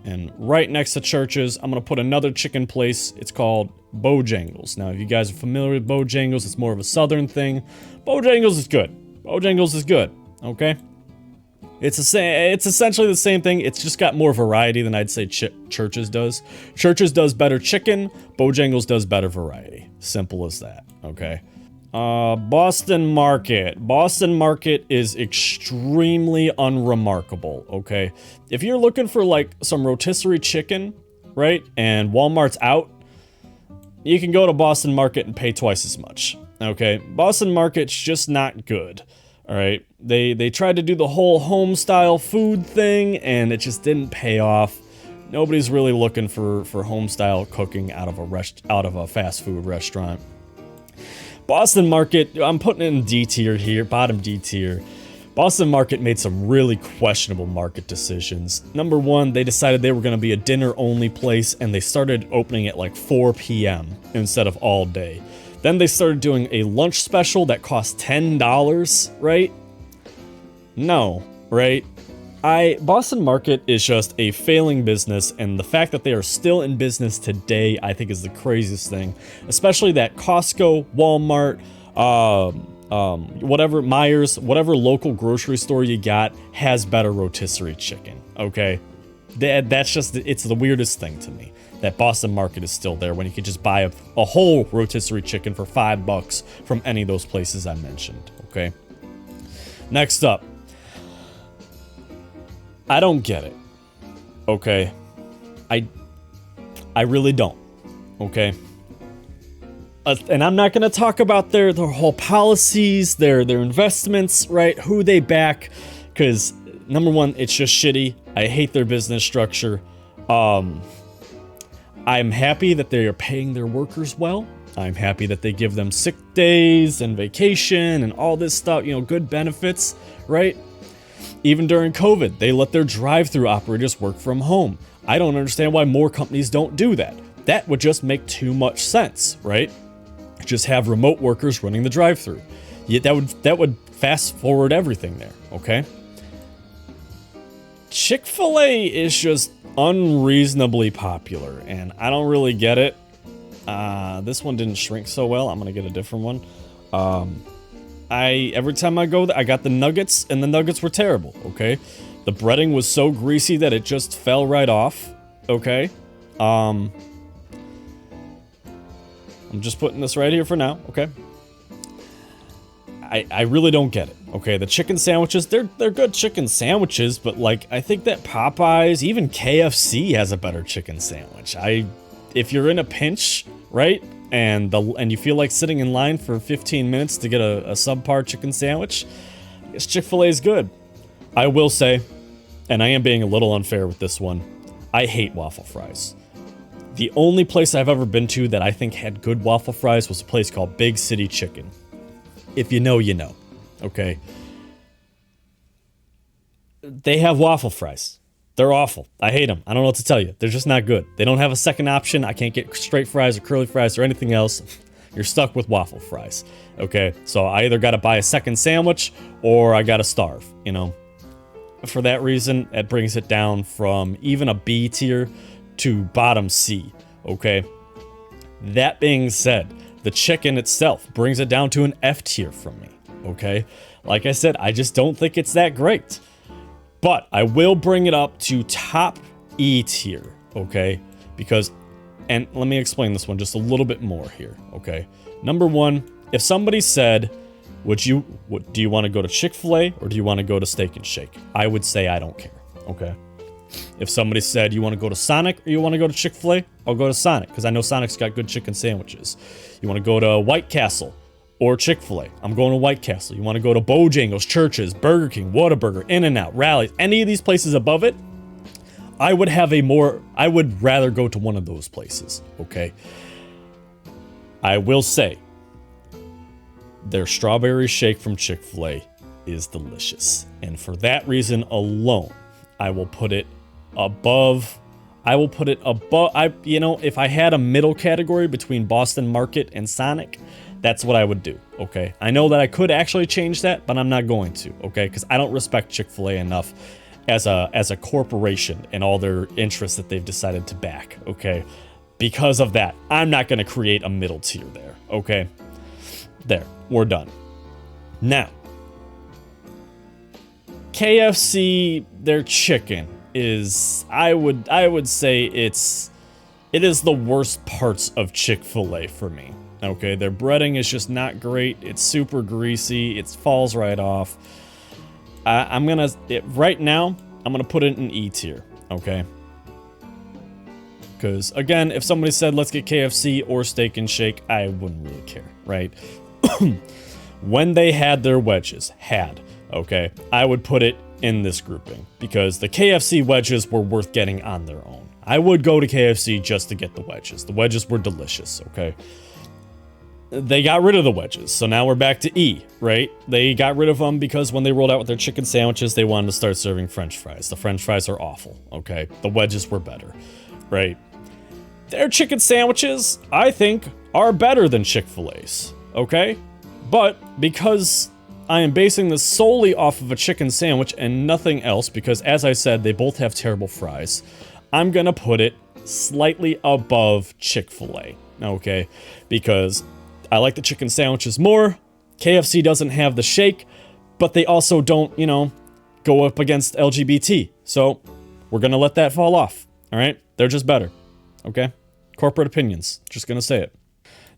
And right next to Church's, I'm gonna put another chicken place. It's called Bojangles. Now, if you guys are familiar with Bojangles, it's more of a southern thing. Bojangles is good. Bojangles is good, okay? It's essentially the same thing. It's just got more variety than I'd say Church's does. Church's does better chicken. Bojangles does better variety. Simple as that, okay? Boston Market. Boston Market is extremely unremarkable, okay? If you're looking for, like, some rotisserie chicken, right, and Walmart's out, you can go to Boston Market and pay twice as much, okay? Boston Market's just not good, all right? They tried to do the whole home-style food thing, and it just didn't pay off. Nobody's really looking for home-style cooking out of a fast food restaurant. Boston Market, I'm putting it in D tier here, bottom D tier. Boston Market made some really questionable market decisions. Number one, they decided they were going to be a dinner-only place, and they started opening at like 4 p.m. instead of all day. Then they started doing a lunch special that cost $10, right? No, right? Boston Market is just a failing business, and the fact that they are still in business today, I think, is the craziest thing. Especially that Costco, Walmart, whatever, Myers, whatever local grocery store you got has better rotisserie chicken, okay? That's just, it's the weirdest thing to me, that Boston Market is still there when you could just buy a whole rotisserie chicken for $5 from any of those places I mentioned, okay? Next up. I don't get it, okay? I really don't, okay? And I'm not gonna talk about their whole policies, their investments, right? Who they back, because number one, it's just shitty. I hate their business structure. I'm happy that they are paying their workers well. I'm happy that they give them sick days and vacation and all this stuff, you know, good benefits, right? Even during COVID, they let their drive-thru operators work from home. I don't understand why more companies don't do that. That would just make too much sense, right? Just have remote workers running the drive-thru. Yeah, that would fast forward everything there, okay? Chick-fil-A is just unreasonably popular, and I don't really get it. This one didn't shrink so well. I'm gonna get a different one. Every time I go there, I got the nuggets, and the nuggets were terrible, okay? The breading was so greasy that it just fell right off, okay? I'm just putting this right here for now, okay? I really don't get it, okay? The chicken sandwiches, they're good chicken sandwiches, but, like, I think that Popeyes, even KFC has a better chicken sandwich. If you're in a pinch, right? And you feel like sitting in line for 15 minutes to get a subpar chicken sandwich, I guess Chick-fil-A is good. I will say, and I am being a little unfair with this one, I hate waffle fries. The only place I've ever been to that I think had good waffle fries was a place called Big City Chicken. If you know, you know, okay? They have waffle fries. They're awful. I hate them. I don't know what to tell you. They're just not good. They don't have a second option. I can't get straight fries or curly fries or anything else. You're stuck with waffle fries. Okay, so I either got to buy a second sandwich or I got to starve, you know. For that reason, it brings it down from even a B tier to bottom C, okay? That being said, the chicken itself brings it down to an F tier from me, okay? Like I said, I just don't think it's that great. But I will bring it up to top E tier, okay? Because, and let me explain this one just a little bit more here, okay? Number one, if somebody said, do you want to go to Chick-fil-A or do you want to go to Steak and Shake? I would say I don't care, okay? If somebody said, you want to go to Sonic or you want to go to Chick-fil-A, I'll go to Sonic because I know Sonic's got good chicken sandwiches. You want to go to White Castle or Chick-fil-A, I'm going to White Castle. You want to go to Bojangles, Church's, Burger King, Whataburger, In-N-Out, Rally's, any of these places above it, I would rather go to one of those places, okay? I will say, their strawberry shake from Chick-fil-A is delicious. And for that reason alone, I will put it above. If I had a middle category between Boston Market and Sonic, that's what I would do, okay? I know that I could actually change that, but I'm not going to, okay? Because I don't respect Chick-fil-A enough as a corporation and all their interests that they've decided to back, okay? Because of that, I'm not going to create a middle tier there, okay? There, we're done. Now, KFC, their chicken is, I would say it is the worst parts of Chick-fil-A for me. Okay, their breading is just not great. It's super greasy. It falls right off. Right now, I'm gonna put it in E tier. Okay. Because again, if somebody said let's get KFC or Steak and Shake, I wouldn't really care, right? When they had their wedges, okay, I would put it in this grouping because the KFC wedges were worth getting on their own. I would go to KFC just to get the wedges. The wedges were delicious. Okay. They got rid of the wedges, so now we're back to E, right? They got rid of them because when they rolled out with their chicken sandwiches, they wanted to start serving French fries. The French fries are awful, okay? The wedges were better, right? Their chicken sandwiches, I think, are better than Chick-fil-A's, okay? But because I am basing this solely off of a chicken sandwich and nothing else, because as I said, they both have terrible fries, I'm gonna put it slightly above Chick-fil-A, okay? Because I like the chicken sandwiches more. KFC doesn't have the shake, but they also don't, go up against LGBT. So we're going to let that fall off. All right. They're just better. Okay. Corporate opinions. Just going to say it.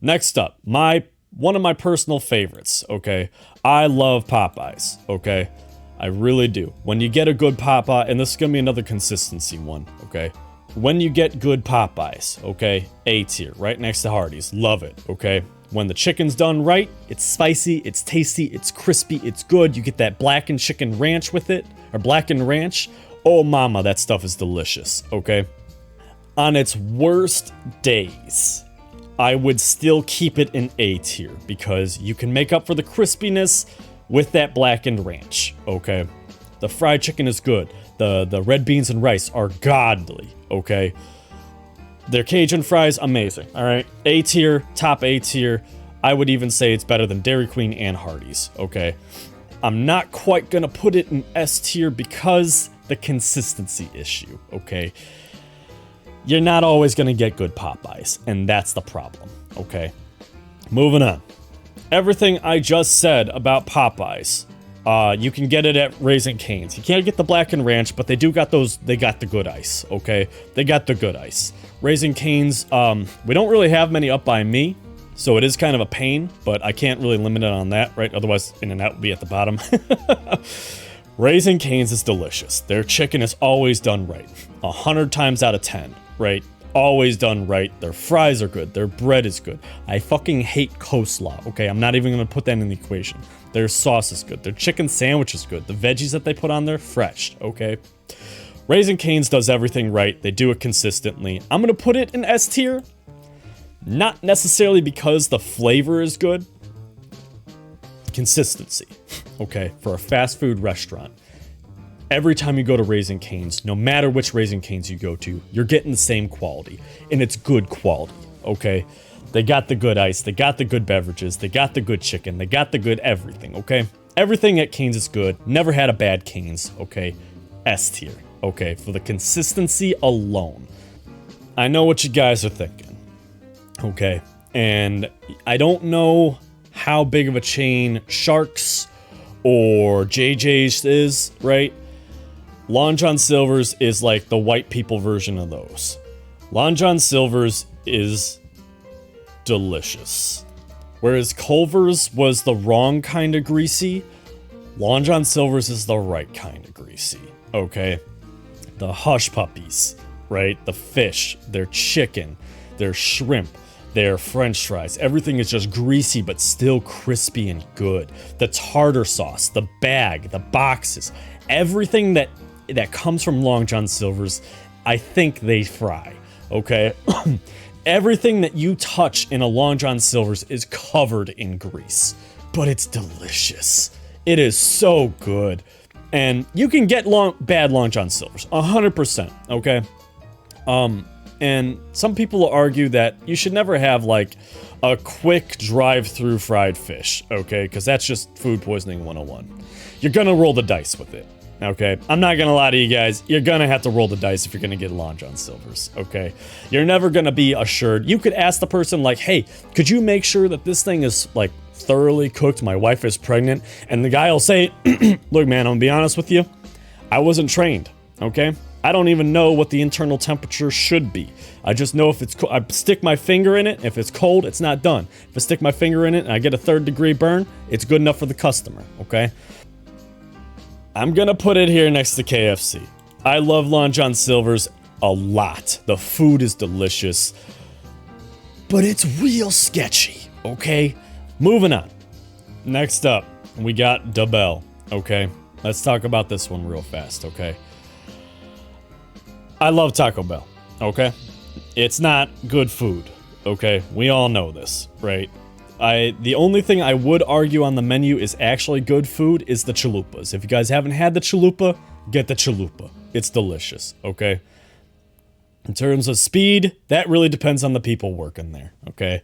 Next up, one of my personal favorites. Okay. I love Popeyes. Okay. I really do. When you get a good Popeye, and this is going to be another consistency one. Okay. When you get good Popeyes, okay, A tier, right next to Hardee's. Love it, okay? When the chicken's done right, it's spicy, it's tasty, it's crispy, it's good. You get that blackened chicken ranch with it, or blackened ranch. Oh mama, that stuff is delicious, okay? On its worst days, I would still keep it in A tier because you can make up for the crispiness with that blackened ranch, okay? The fried chicken is good. The red beans and rice are godly, okay? Their Cajun fries, amazing, all right? A tier, top A tier. I would even say it's better than Dairy Queen and Hardee's, okay? I'm not quite gonna put it in S tier because the consistency issue, okay? You're not always gonna get good Popeyes, and that's the problem, okay? Moving on. Everything I just said about Popeyes, you can get it at Raising Cane's. You can't get the blackened ranch, but they got the good ice, okay? They got the good ice. Raising Cane's, we don't really have many up by me, so it is kind of a pain, but I can't really limit it on that, right? Otherwise, In-N-Out would be at the bottom. Raising Cane's is delicious. Their chicken is always done right. 100 times out of 10, right? Always done right. Their fries are good. Their bread is good. I fucking hate coleslaw, okay? I'm not even gonna put that in the equation. Their sauce is good. Their chicken sandwich is good. The veggies that they put on there, fresh, okay? Raising Cane's does everything right. They do it consistently. I'm gonna put it in S tier. Not necessarily because the flavor is good. Consistency, okay? For a fast food restaurant. Every time you go to Raising Cane's, no matter which Raising Cane's you go to, you're getting the same quality. And it's good quality, okay? They got the good ice, they got the good beverages, they got the good chicken, they got the good everything, okay? Everything at Cane's is good. Never had a bad Cane's, okay? S tier, okay? For the consistency alone. I know what you guys are thinking, okay? And I don't know how big of a chain Sharks or JJ's is, right? Long John Silver's is like the white people version of those. Long John Silver's is delicious. Whereas Culvers was the wrong kind of greasy, Long John Silver's is the right kind of greasy, okay? The hush puppies, right? The fish, their chicken, their shrimp, their french fries. Everything is just greasy but still crispy and good. The tartar sauce, the bag, the boxes, everything that comes from Long John Silver's, I think they fry, okay? Everything that you touch in a Long John Silver's is covered in grease, but it's delicious. It is so good. And you can get bad Long John Silver's, 100%, okay? And some people will argue that you should never have, like, a quick drive-through fried fish, okay? Because that's just food poisoning 101. You're gonna roll the dice with it, okay? I'm not gonna lie to you guys, you're gonna have to roll the dice if you're gonna get Long John Silver's, okay? You're never gonna be assured. You could ask the person, like, hey, could you make sure that this thing is, like, thoroughly cooked? My wife is pregnant. And the guy will say, look, man, I'm gonna be honest with you. I wasn't trained, okay? I don't even know what the internal temperature should be. I just know if it's cold, I stick my finger in it. If it's cold, it's not done. If I stick my finger in it and I get a 3rd-degree burn, it's good enough for the customer, okay? I'm gonna put it here next to KFC. I love Long John Silver's a lot. The food is delicious, but it's real sketchy, okay? Moving on. Next up, we got Da Bell, okay? Let's talk about this one real fast, okay? I love Taco Bell, okay? It's not good food, okay? We all know this, right? The only thing I would argue on the menu is actually good food is the chalupas. If you guys haven't had the chalupa, get the chalupa. It's delicious, okay? In terms of speed, that really depends on the people working there, okay?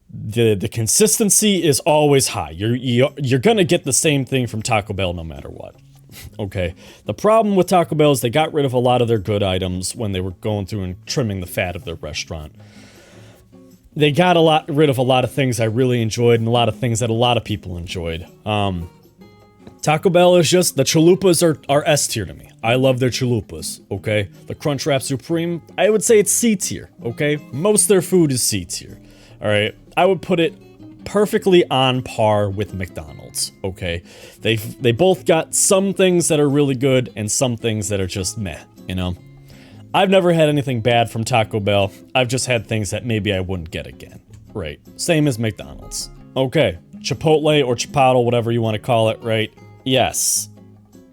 The consistency is always high. You're gonna get the same thing from Taco Bell no matter what. Okay, the problem with Taco Bell is they got rid of a lot of their good items when they were going through and trimming the fat of their restaurant. They got rid of a lot of things I really enjoyed and a lot of things that a lot of people enjoyed. Taco Bell is just, the chalupas are S tier to me. I love their chalupas, okay? The Crunchwrap Supreme, I would say it's C tier, okay? Most of their food is C tier, alright? I would put it perfectly on par with McDonald's, okay? They both got some things that are really good and some things that are just meh, you know? I've never had anything bad from Taco Bell. I've just had things that maybe I wouldn't get again, right? Same as McDonald's. Okay, Chipotle or Chipotle, whatever you want to call it, right? Yes.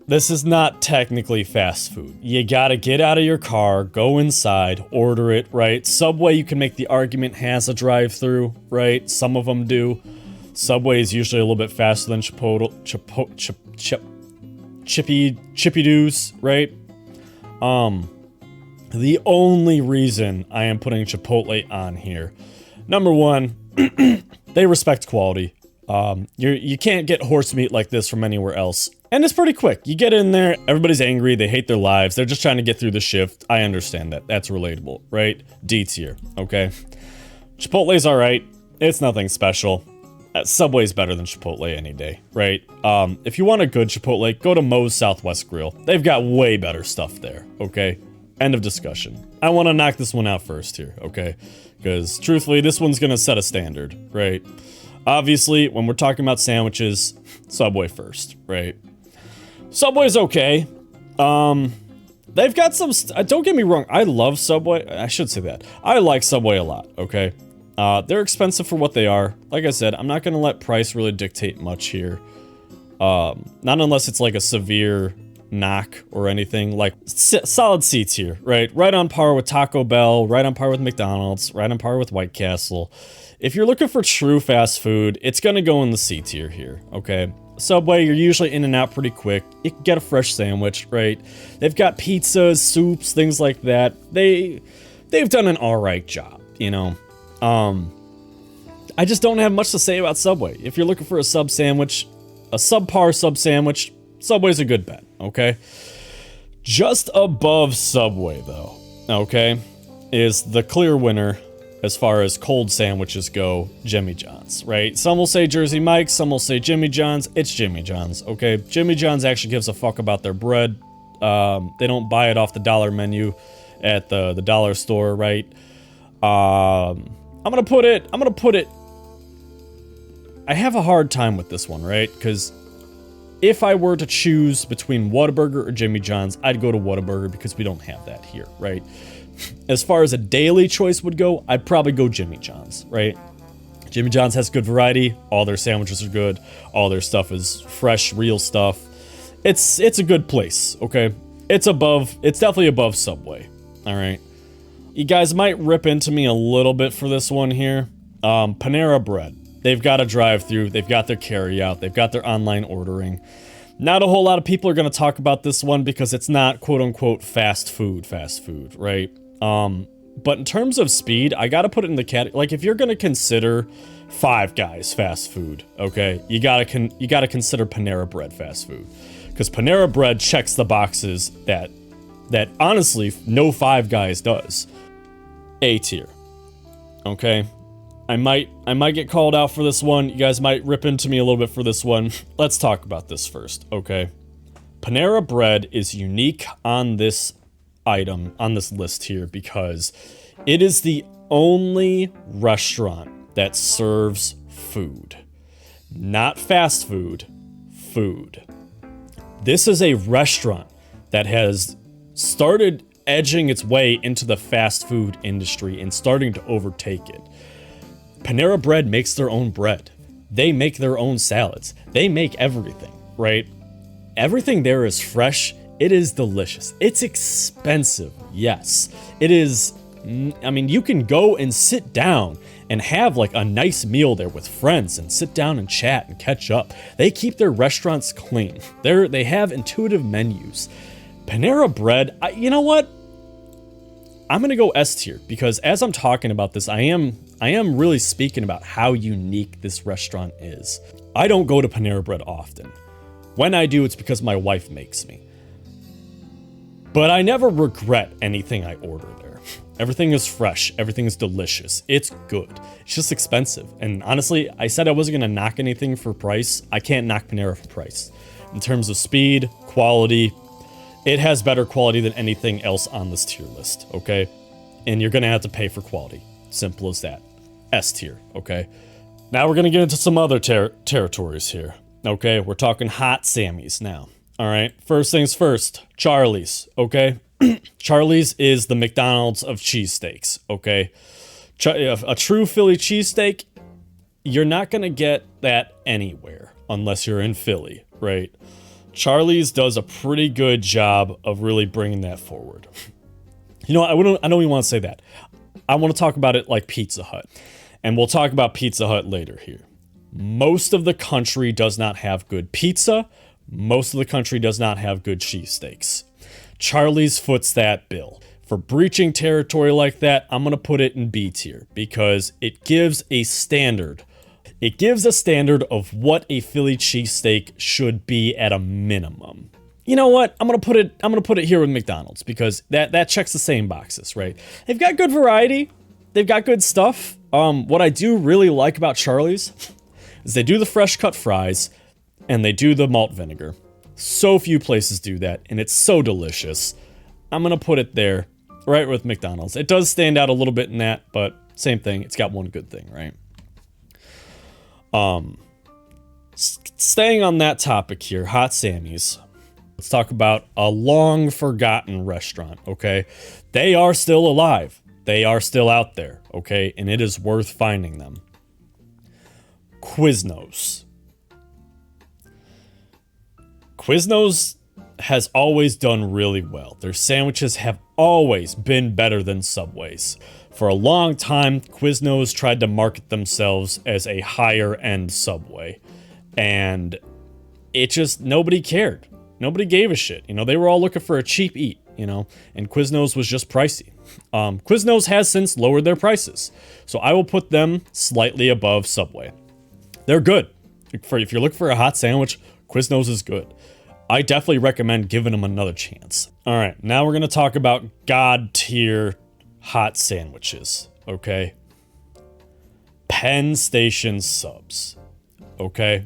This is not technically fast food. You gotta get out of your car, go inside, order it, right? Subway, you can make the argument, has a drive-through, right? Some of them do. Subway is usually a little bit faster than Chippy Doos, right? The only reason I am putting Chipotle on here, number one, they respect quality. You can't get horse meat like this from anywhere else. And it's pretty quick. You get in there, everybody's angry, they hate their lives, they're just trying to get through the shift. I understand that. That's relatable, right? D tier, okay? Chipotle's alright. It's nothing special. Subway's better than Chipotle any day, right? If you want a good Chipotle, go to Moe's Southwest Grill. They've got way better stuff there, okay? End of discussion. I want to knock this one out first here, okay? Because, truthfully, this one's gonna set a standard, right? Obviously, when we're talking about sandwiches, Subway first, right? Subway's okay. They've got some, don't get me wrong, I love Subway. I should say that. I like Subway a lot, okay? They're expensive for what they are. Like I said, I'm not gonna let price really dictate much here. Not unless it's like a severe knock or anything. Like, solid C tier, right? Right on par with Taco Bell, right on par with McDonald's, right on par with White Castle. If you're looking for true fast food, it's gonna go in the C tier here, okay? Subway, you're usually in and out pretty quick. You can get a fresh sandwich, right? They've got pizzas, soups, things like that. They've done an alright job, you know? I just don't have much to say about Subway. If you're looking for a sub sandwich, a subpar sub sandwich, Subway's a good bet, okay? Just above Subway, though, okay, is the clear winner as far as cold sandwiches go, Jimmy John's, right? Some will say Jersey Mike's, some will say Jimmy John's. It's Jimmy John's, okay? Jimmy John's actually gives a fuck about their bread. They don't buy it off the dollar menu at the dollar store, right? I'm gonna put it, I have a hard time with this one, right? Because if I were to choose between Whataburger or Jimmy John's, I'd go to Whataburger because we don't have that here, right? As far as a daily choice would go, I'd probably go Jimmy John's, right? Jimmy John's has good variety, all their sandwiches are good, all their stuff is fresh, real stuff. It's a good place, okay? It's definitely above Subway, all right? You guys might rip into me a little bit for this one here. Panera Bread. They've got a drive-through, they've got their carry-out, they've got their online ordering. Not a whole lot of people are going to talk about this one because it's not quote-unquote fast food, right? But in terms of speed, I gotta put it in the category. Like, if you're gonna consider Five Guys fast food, okay, you gotta consider Panera Bread fast food, because Panera Bread checks the boxes that honestly no Five Guys does. A tier, okay. I might get called out for this one. You guys might rip into me a little bit for this one. Let's talk about this first, okay? Panera Bread is unique on this item, on this list here, because it is the only restaurant that serves food. Not fast food, food. This is a restaurant that has started edging its way into the fast food industry and starting to overtake it. Panera Bread makes their own bread. They make their own salads. They make everything, right? Everything there is fresh. It is delicious. It's expensive, yes. It is, I mean, you can go and sit down and have like a nice meal there with friends and sit down and chat and catch up. They keep their restaurants clean. They have intuitive menus. Panera Bread, you know what? I'm gonna go S tier, because as I'm talking about this, I am really speaking about how unique this restaurant is. I don't go to Panera Bread often. When I do, it's because my wife makes me. But I never regret anything I order there. Everything is fresh. Everything is delicious. It's good. It's just expensive. And honestly, I said I wasn't going to knock anything for price. I can't knock Panera for price. In terms of speed, quality, it has better quality than anything else on this tier list, okay? And you're going to have to pay for quality. Simple as that. S tier, okay? Now we're going to get into some other territories here, okay? We're talking hot Sammys now. All right, first things first, Charlie's, okay? Charlie's is the McDonald's of cheesesteaks, okay? A true Philly cheesesteak, you're not gonna get that anywhere unless you're in Philly, right? Charlie's does a pretty good job of really bringing that forward. You know, I don't even want to say that. I want to talk about it like Pizza Hut, and we'll talk about Pizza Hut later here. Most of the country does not have good pizza. Most of the country does not have good cheesesteaks. Charlie's foots that bill. For breaching territory like that, I'm going to put it in B tier, because it gives a standard. It gives a standard of what a Philly cheesesteak should be at a minimum. You know what? I'm going to put it here with McDonald's, because that checks the same boxes, right? They've got good variety. They've got good stuff. What I do really like about Charlie's is they do the fresh cut fries, and they do the malt vinegar. So few places do that, and it's so delicious. I'm gonna put it there, right with McDonald's. It does stand out a little bit in that, but same thing. It's got one good thing, right? Staying on that topic here, Hot Sammy's. Let's talk about a long forgotten restaurant, okay? They are still alive. They are still out there, okay? And it is worth finding them. Quiznos. Quiznos has always done really well. Their sandwiches have always been better than Subway's. For a long time, Quiznos tried to market themselves as a higher end Subway. And it just, nobody cared. Nobody gave a shit. You know, they were all looking for a cheap eat, you know, and Quiznos was just pricey. Quiznos has since lowered their prices. So I will put them slightly above Subway. They're good. If you're looking for a hot sandwich, Quiznos is good. I definitely recommend giving them another chance. All right, now we're going to talk about God tier hot sandwiches, okay? Penn Station subs, okay?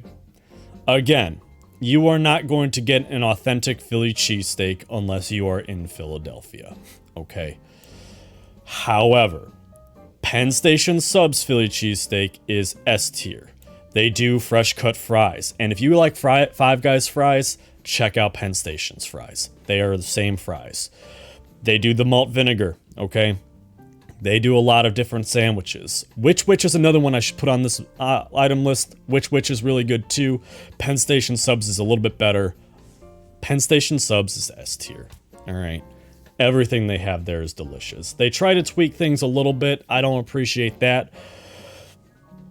Again, you are not going to get an authentic Philly cheesesteak unless you are in Philadelphia, okay? However, Penn Station subs Philly cheesesteak is S tier. They do fresh cut fries, and if you like Five Guys fries, check out Penn Station's fries. They are the same fries. They do the malt vinegar, okay? They do a lot of different sandwiches. Which is another one I should put on this item list. Which is really good too. Penn Station subs is a little bit better. Penn Station subs is S tier, all right? Everything they have there is delicious. They try to tweak things a little bit. I don't appreciate that.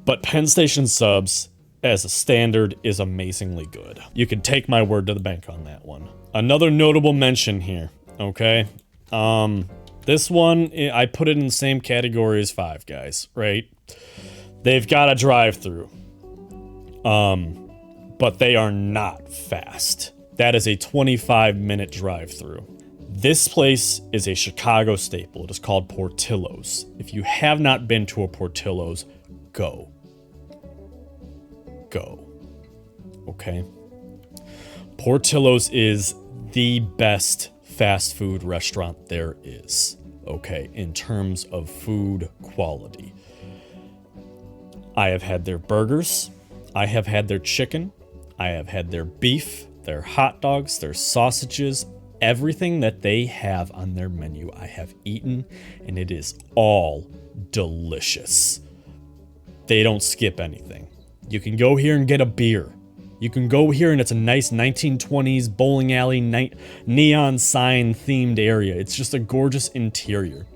But Penn Station subs as a standard is amazingly good. You can take my word to the bank on that one. Another notable mention here, okay? This one, I put it in the same category as Five Guys, right? They've got a drive-through. But they are not fast. That is a 25-minute drive-through. This place is a Chicago staple. It is called Portillo's. If you have not been to a Portillo's, go. Go. Okay? Portillo's is the best fast food restaurant there is, okay, in terms of food quality. I have had their burgers. I have had their chicken. I have had their beef, their hot dogs, their sausages, everything that they have on their menu I have eaten, and it is all delicious. They don't skip anything. You can go here and get a beer. You can go here and it's a nice 1920s bowling alley neon sign themed area. It's just a gorgeous interior.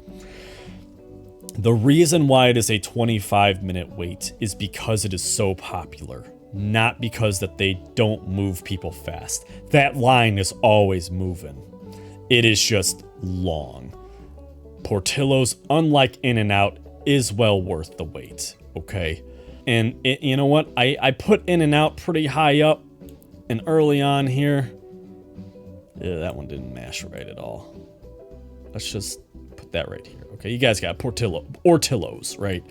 The reason why it is a 25-minute wait is because it is so popular, not because that they don't move people fast. That line is always moving. It is just long. Portillo's, unlike In-N-Out, is well worth the wait, okay? And you know what? I put In-N-Out pretty high up and early on here. Yeah, that one didn't mash right at all. Let's just put that right here. Okay, you guys got Portillo's, right?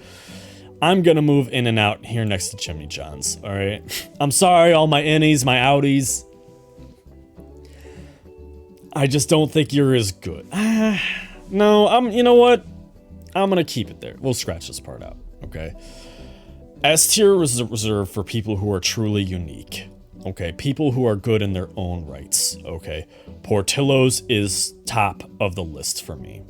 I'm gonna move In-N-Out here next to Jimmy John's, all right? I'm sorry, all my innies, my outies. I just don't think you're as good. No, you know what? I'm gonna keep it there. We'll scratch this part out, okay? S tier is reserved for people who are truly unique, okay? People who are good in their own rights, okay? Portillo's is top of the list for me.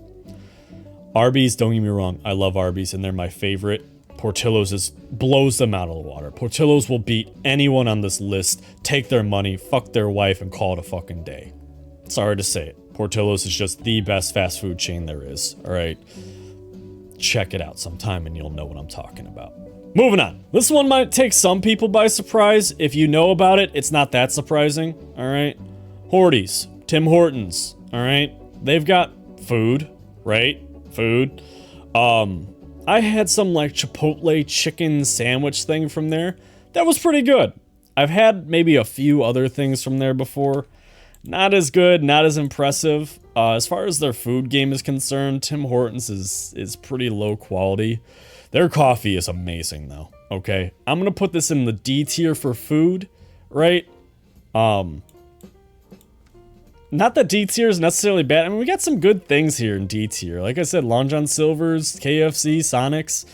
Arby's, don't get me wrong, I love Arby's and they're my favorite. Portillo's blows them out of the water. Portillo's will beat anyone on this list, take their money, fuck their wife, and call it a fucking day. Sorry to say it. Portillo's is just the best fast food chain there is, alright? Check it out sometime and you'll know what I'm talking about. Moving on. This one might take some people by surprise. If you know about it, it's not that surprising, alright? Hortons, Tim Hortons, alright? They've got food, right? Food. I had some like Chipotle chicken sandwich thing from there. That was pretty good. I've had maybe a few other things from there before. Not as good, not as impressive. As far as their food game is concerned, Tim Hortons is pretty low quality. Their coffee is amazing though, okay? I'm gonna put this in the D tier for food, right? Not that D tier is necessarily bad. I mean, we got some good things here in D tier. Like I said, Long John Silver's, KFC, Sonic's.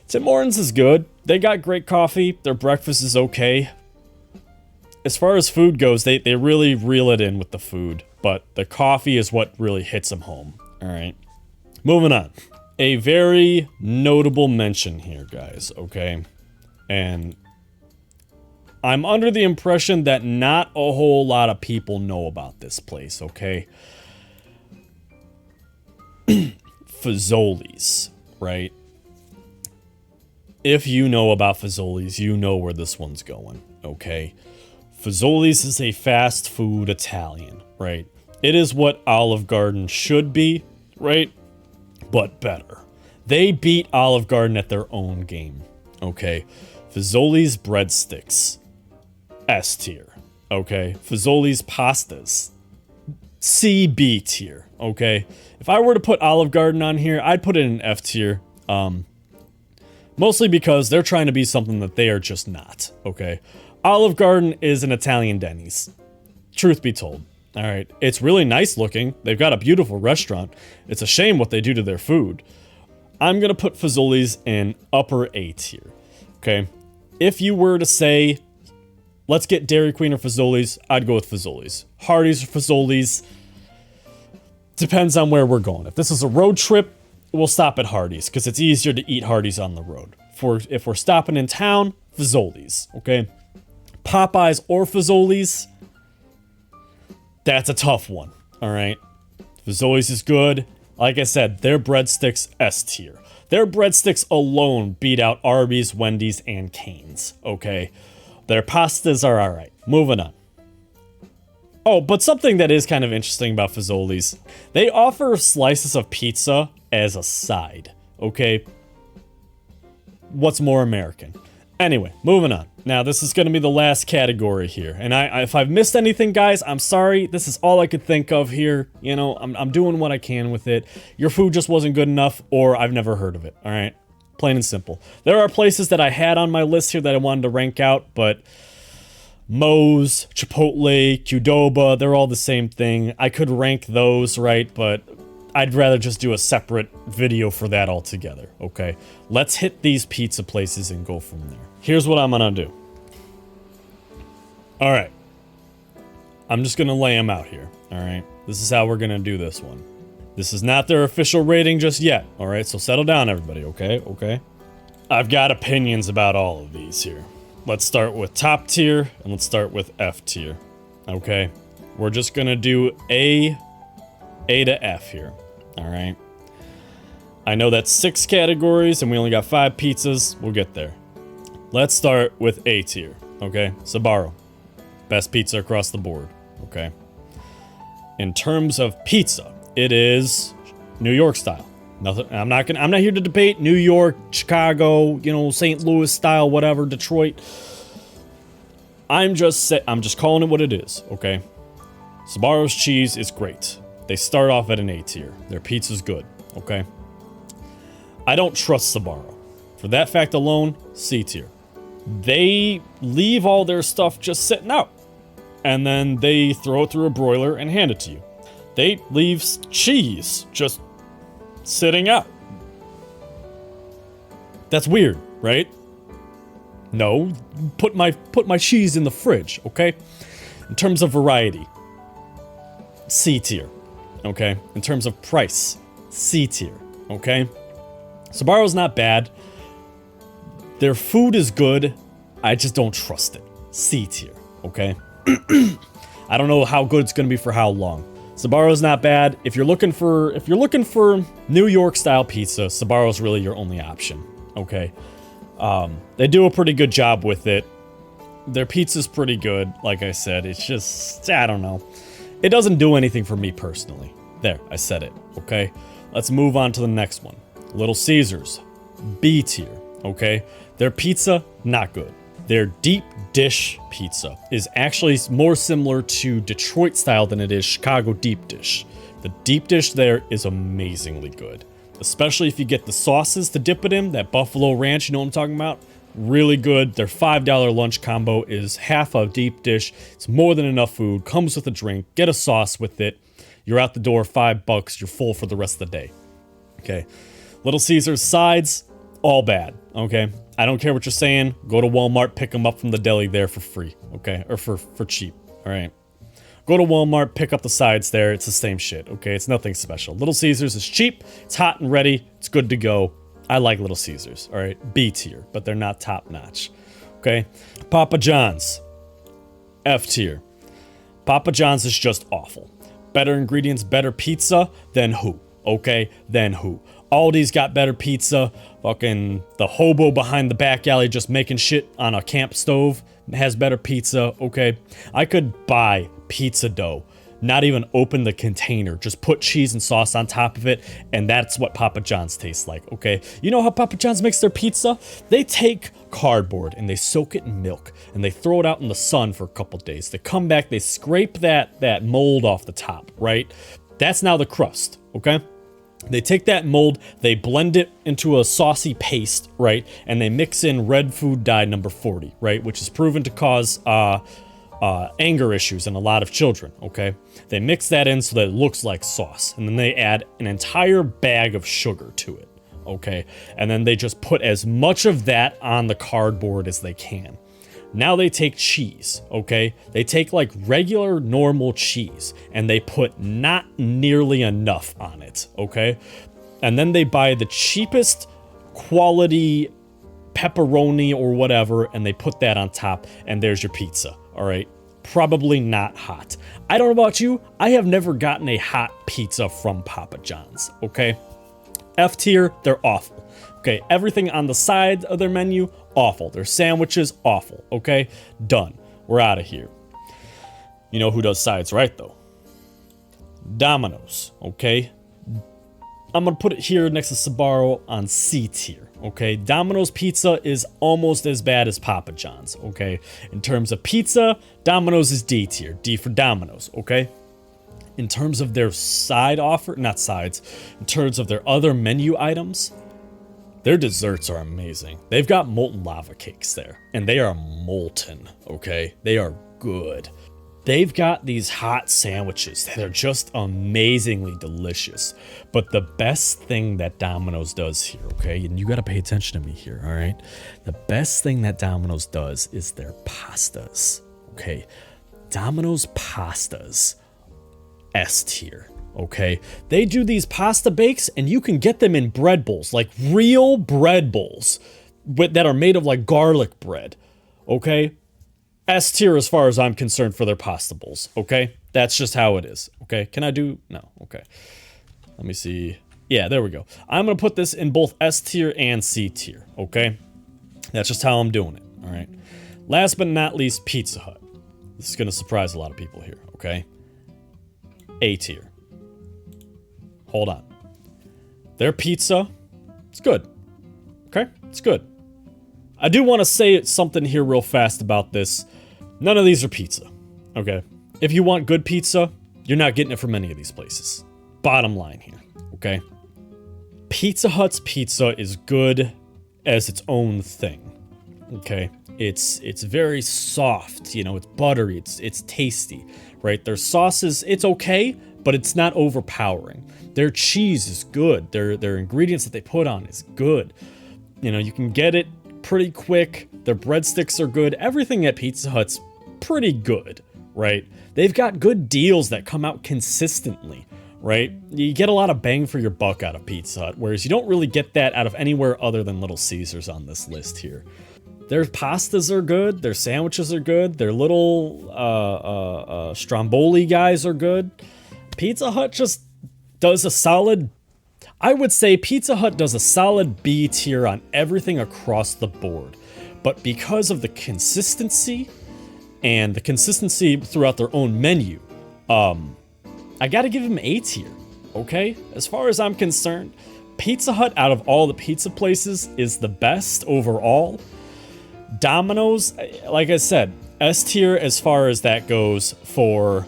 Tim Hortons is good. They got great coffee. Their breakfast is okay. As far as food goes, they really reel it in with the food. But the coffee is what really hits them home. All right. Moving on. A very notable mention here, guys, okay? And I'm under the impression that not a whole lot of people know about this place, okay? Fazolis, right? If you know about Fazolis, you know where this one's going, okay? Fazolis is a fast food Italian, right? It is what Olive Garden should be, right? But better. They beat Olive Garden at their own game, okay? Fazolis breadsticks. S tier, okay? Fazolis pastas, C/B tier, okay? If I were to put Olive Garden on here, I'd put it in F tier, mostly because they're trying to be something that they are just not, okay? Olive Garden is an Italian Denny's, truth be told, all right? It's really nice looking. They've got a beautiful restaurant. It's a shame what they do to their food. I'm gonna put Fazolis in upper A tier, okay? If you were to say, let's get Dairy Queen or Fazolis, I'd go with Fazolis. Hardee's or Fazolis. Depends on where we're going. If this is a road trip, we'll stop at Hardee's because it's easier to eat Hardee's on the road. If we're stopping in town, Fazolis, okay? Popeyes or Fazolis, that's a tough one, all right? Fazolis is good. Like I said, their breadsticks, S tier. Their breadsticks alone beat out Arby's, Wendy's, and Cane's, okay? Their pastas are alright. Moving on. Oh, but something that is kind of interesting about Fazolis, they offer slices of pizza as a side, okay? What's more American? Anyway, moving on. Now, this is going to be the last category here. And if I've missed anything, guys, I'm sorry. This is all I could think of here. You know, I'm doing what I can with it. Your food just wasn't good enough, or I've never heard of it, all right? Plain and simple. There are places that I had on my list here that I wanted to rank out, but Moe's, Chipotle, Qdoba, they're all the same thing. I could rank those, right? But I'd rather just do a separate video for that altogether, okay? Let's hit these pizza places and go from there. Here's what I'm gonna do. All right. I'm just gonna lay them out here, all right? This is how we're gonna do this one. This is not their official rating just yet, all right? So settle down, everybody, okay? Okay? I've got opinions about all of these here. Let's start with top tier, and let's start with F tier, okay? We're just gonna do A to F here, all right? I know that's 6 categories, and we only got 5 pizzas. We'll get there. Let's start with A tier, okay? Sbarro, best pizza across the board, okay? In terms of pizza, it is New York style. Nothing. I'm not here to debate New York, Chicago, you know, St. Louis style, whatever, Detroit. I'm just calling it what it is, okay? Sbarro's cheese is great. They start off at an A tier. Their pizza's good, okay? I don't trust Sbarro. For that fact alone, C tier. They leave all their stuff just sitting out, and then they throw it through a broiler and hand it to you. They leave cheese just sitting out. That's weird, right? No, put my cheese in the fridge, okay? In terms of variety, C tier, okay? In terms of price, C tier, okay? Sbarro's not bad. Their food is good. I just don't trust it. C tier, okay? I don't know how good it's gonna be for how long. Sbarro's not bad. If you're looking for New York style pizza, Sbarro's really your only option, okay? They do a pretty good job with it. Their pizza's pretty good, like I said. It's just, I don't know. It doesn't do anything for me personally. There, I said it, okay? Let's move on to the next one. Little Caesars, B tier, okay? Their pizza, not good. Their deep dish pizza is actually more similar to Detroit style than it is Chicago deep dish. The deep dish there is amazingly good, especially if you get the sauces to dip it in, that Buffalo Ranch, you know what I'm talking about? Really good. Their $5 lunch combo is half a deep dish. It's more than enough food, comes with a drink, get a sauce with it. You're out the door, $5, you're full for the rest of the day. Okay. Little Caesars sides, all bad, okay? I don't care what you're saying. Go to Walmart, pick them up from the deli there for free, okay? Or for cheap, all right? Go to Walmart, pick up the sides there. It's the same shit, okay? It's nothing special. Little Caesars is cheap. It's hot and ready. It's good to go. I like Little Caesars, all right? B tier, but they're not top notch, okay? Papa John's, F tier. Papa John's is just awful. Better ingredients, better pizza, then who, okay? Then who? Aldi's got better pizza. Fucking the hobo behind the back alley just making shit on a camp stove has better pizza, okay? I could buy pizza dough, not even open the container, just put cheese and sauce on top of it, and that's what Papa John's tastes like, okay? You know how Papa John's makes their pizza? They take cardboard and they soak it in milk and they throw it out in the sun for a couple days. They come back, they scrape that mold off the top, right? That's now the crust, okay? They take that mold, they blend it into a saucy paste, right? And they mix in red food dye number 40, right? Which is proven to cause anger issues in a lot of children, okay? They mix that in so that it looks like sauce. And then they add an entire bag of sugar to it, okay? And then they just put as much of that on the cardboard as they can. Now they take cheese, okay? They take like regular normal cheese and they put not nearly enough on it, okay? And then they buy the cheapest quality pepperoni or whatever and they put that on top and there's your pizza, all right? Probably not hot. I don't know about you, I have never gotten a hot pizza from Papa John's, okay? F tier, they're awful. Okay, everything on the side of their menu, awful. Their sandwiches, awful. Okay, done. We're out of here. You know who does sides right, though? Domino's, okay? I'm gonna put it here next to Sbarro on C tier, okay? Domino's pizza is almost as bad as Papa John's, okay? In terms of pizza, Domino's is D tier, D for Domino's, okay? In terms of their side offer, not sides, in terms of their other menu items, their desserts are amazing. They've got molten lava cakes there, and they are molten, okay? They are good. They've got these hot sandwiches that are just amazingly delicious. But the best thing that Domino's does here, okay, and you gotta pay attention to me here, all right? The best thing that Domino's does is their pastas, okay? Domino's pastas, S tier, okay? They do these pasta bakes, and you can get them in bread bowls, like real bread bowls that are made of like garlic bread, okay? S tier as far as I'm concerned for their pasta bowls, okay? That's just how it is, okay? Can I do? No, okay. Let me see. Yeah, there we go. I'm gonna put this in both S tier and C tier, okay? That's just how I'm doing it, all right? Last but not least, Pizza Hut. This is gonna surprise a lot of people here, okay? A tier. Hold on. Their pizza, it's good, okay? It's good. I do want to say something here real fast about this. None of these are pizza, okay? If you want good pizza, you're not getting it from any of these places. Bottom line here, okay? Pizza Hut's pizza is good as its own thing, okay? It's very soft, you know, it's buttery, it's tasty, right? Their sauces, it's okay, but it's not overpowering. Their cheese is good. Their ingredients that they put on is good. You know, you can get it pretty quick. Their breadsticks are good. Everything at Pizza Hut's pretty good, right? They've got good deals that come out consistently, right? You get a lot of bang for your buck out of Pizza Hut, whereas you don't really get that out of anywhere other than Little Caesars on this list here. Their pastas are good. Their sandwiches are good. Their little stromboli guys are good. Pizza Hut just does a solid... I would say Pizza Hut does a solid B tier on everything across the board. But because of the consistency and the consistency throughout their own menu, I gotta give them A tier, okay? As far as I'm concerned, Pizza Hut out of all the pizza places is the best overall. Domino's, like I said, S tier as far as that goes for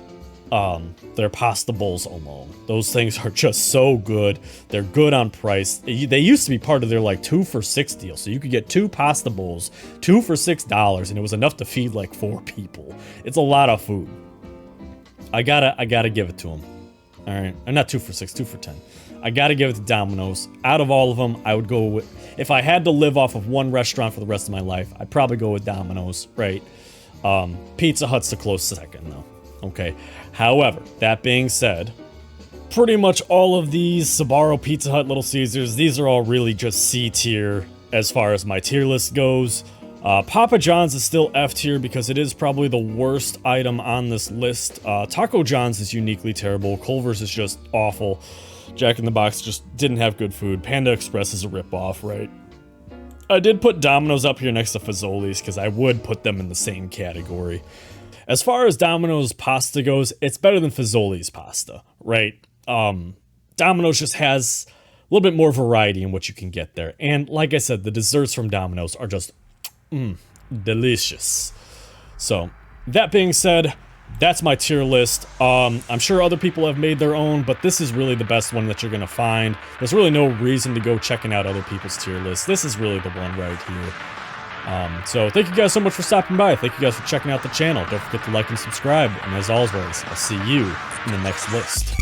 their pasta bowls alone. Those things are just so good. They're good on price. They used to be part of their like 2 for $6 deal. So you could get 2 pasta bowls, 2 for $6, and it was enough to feed like 4 people. It's a lot of food. I gotta give it to them. All right, not 2 for $6, 2 for $10. I gotta give it to Domino's. Out of all of them, I would go with, if I had to live off of one restaurant for the rest of my life, I'd probably go with Domino's, right? Pizza Hut's the close second though. Okay. However, that being said, pretty much all of these, Sbarro, Pizza Hut, Little Caesars, these are all really just C tier as far as my tier list goes. Papa John's is still F tier because it is probably the worst item on this list. Taco John's is uniquely terrible. Culvers is just awful. Jack in the Box just didn't have good food. Panda Express is a ripoff, right? I did put Domino's up here next to Fazolis because I would put them in the same category. As far as Domino's pasta goes, it's better than Fazolis pasta, right? Domino's just has a little bit more variety in what you can get there. And like I said, the desserts from Domino's are just delicious. So, that being said, that's my tier list. I'm sure other people have made their own, but this is really the best one that you're going to find. There's really no reason to go checking out other people's tier lists. This is really the one right here. So thank you guys so much for stopping by. Thank you guys for checking out the channel. Don't forget to like and subscribe. And as always, I'll see you in the next list.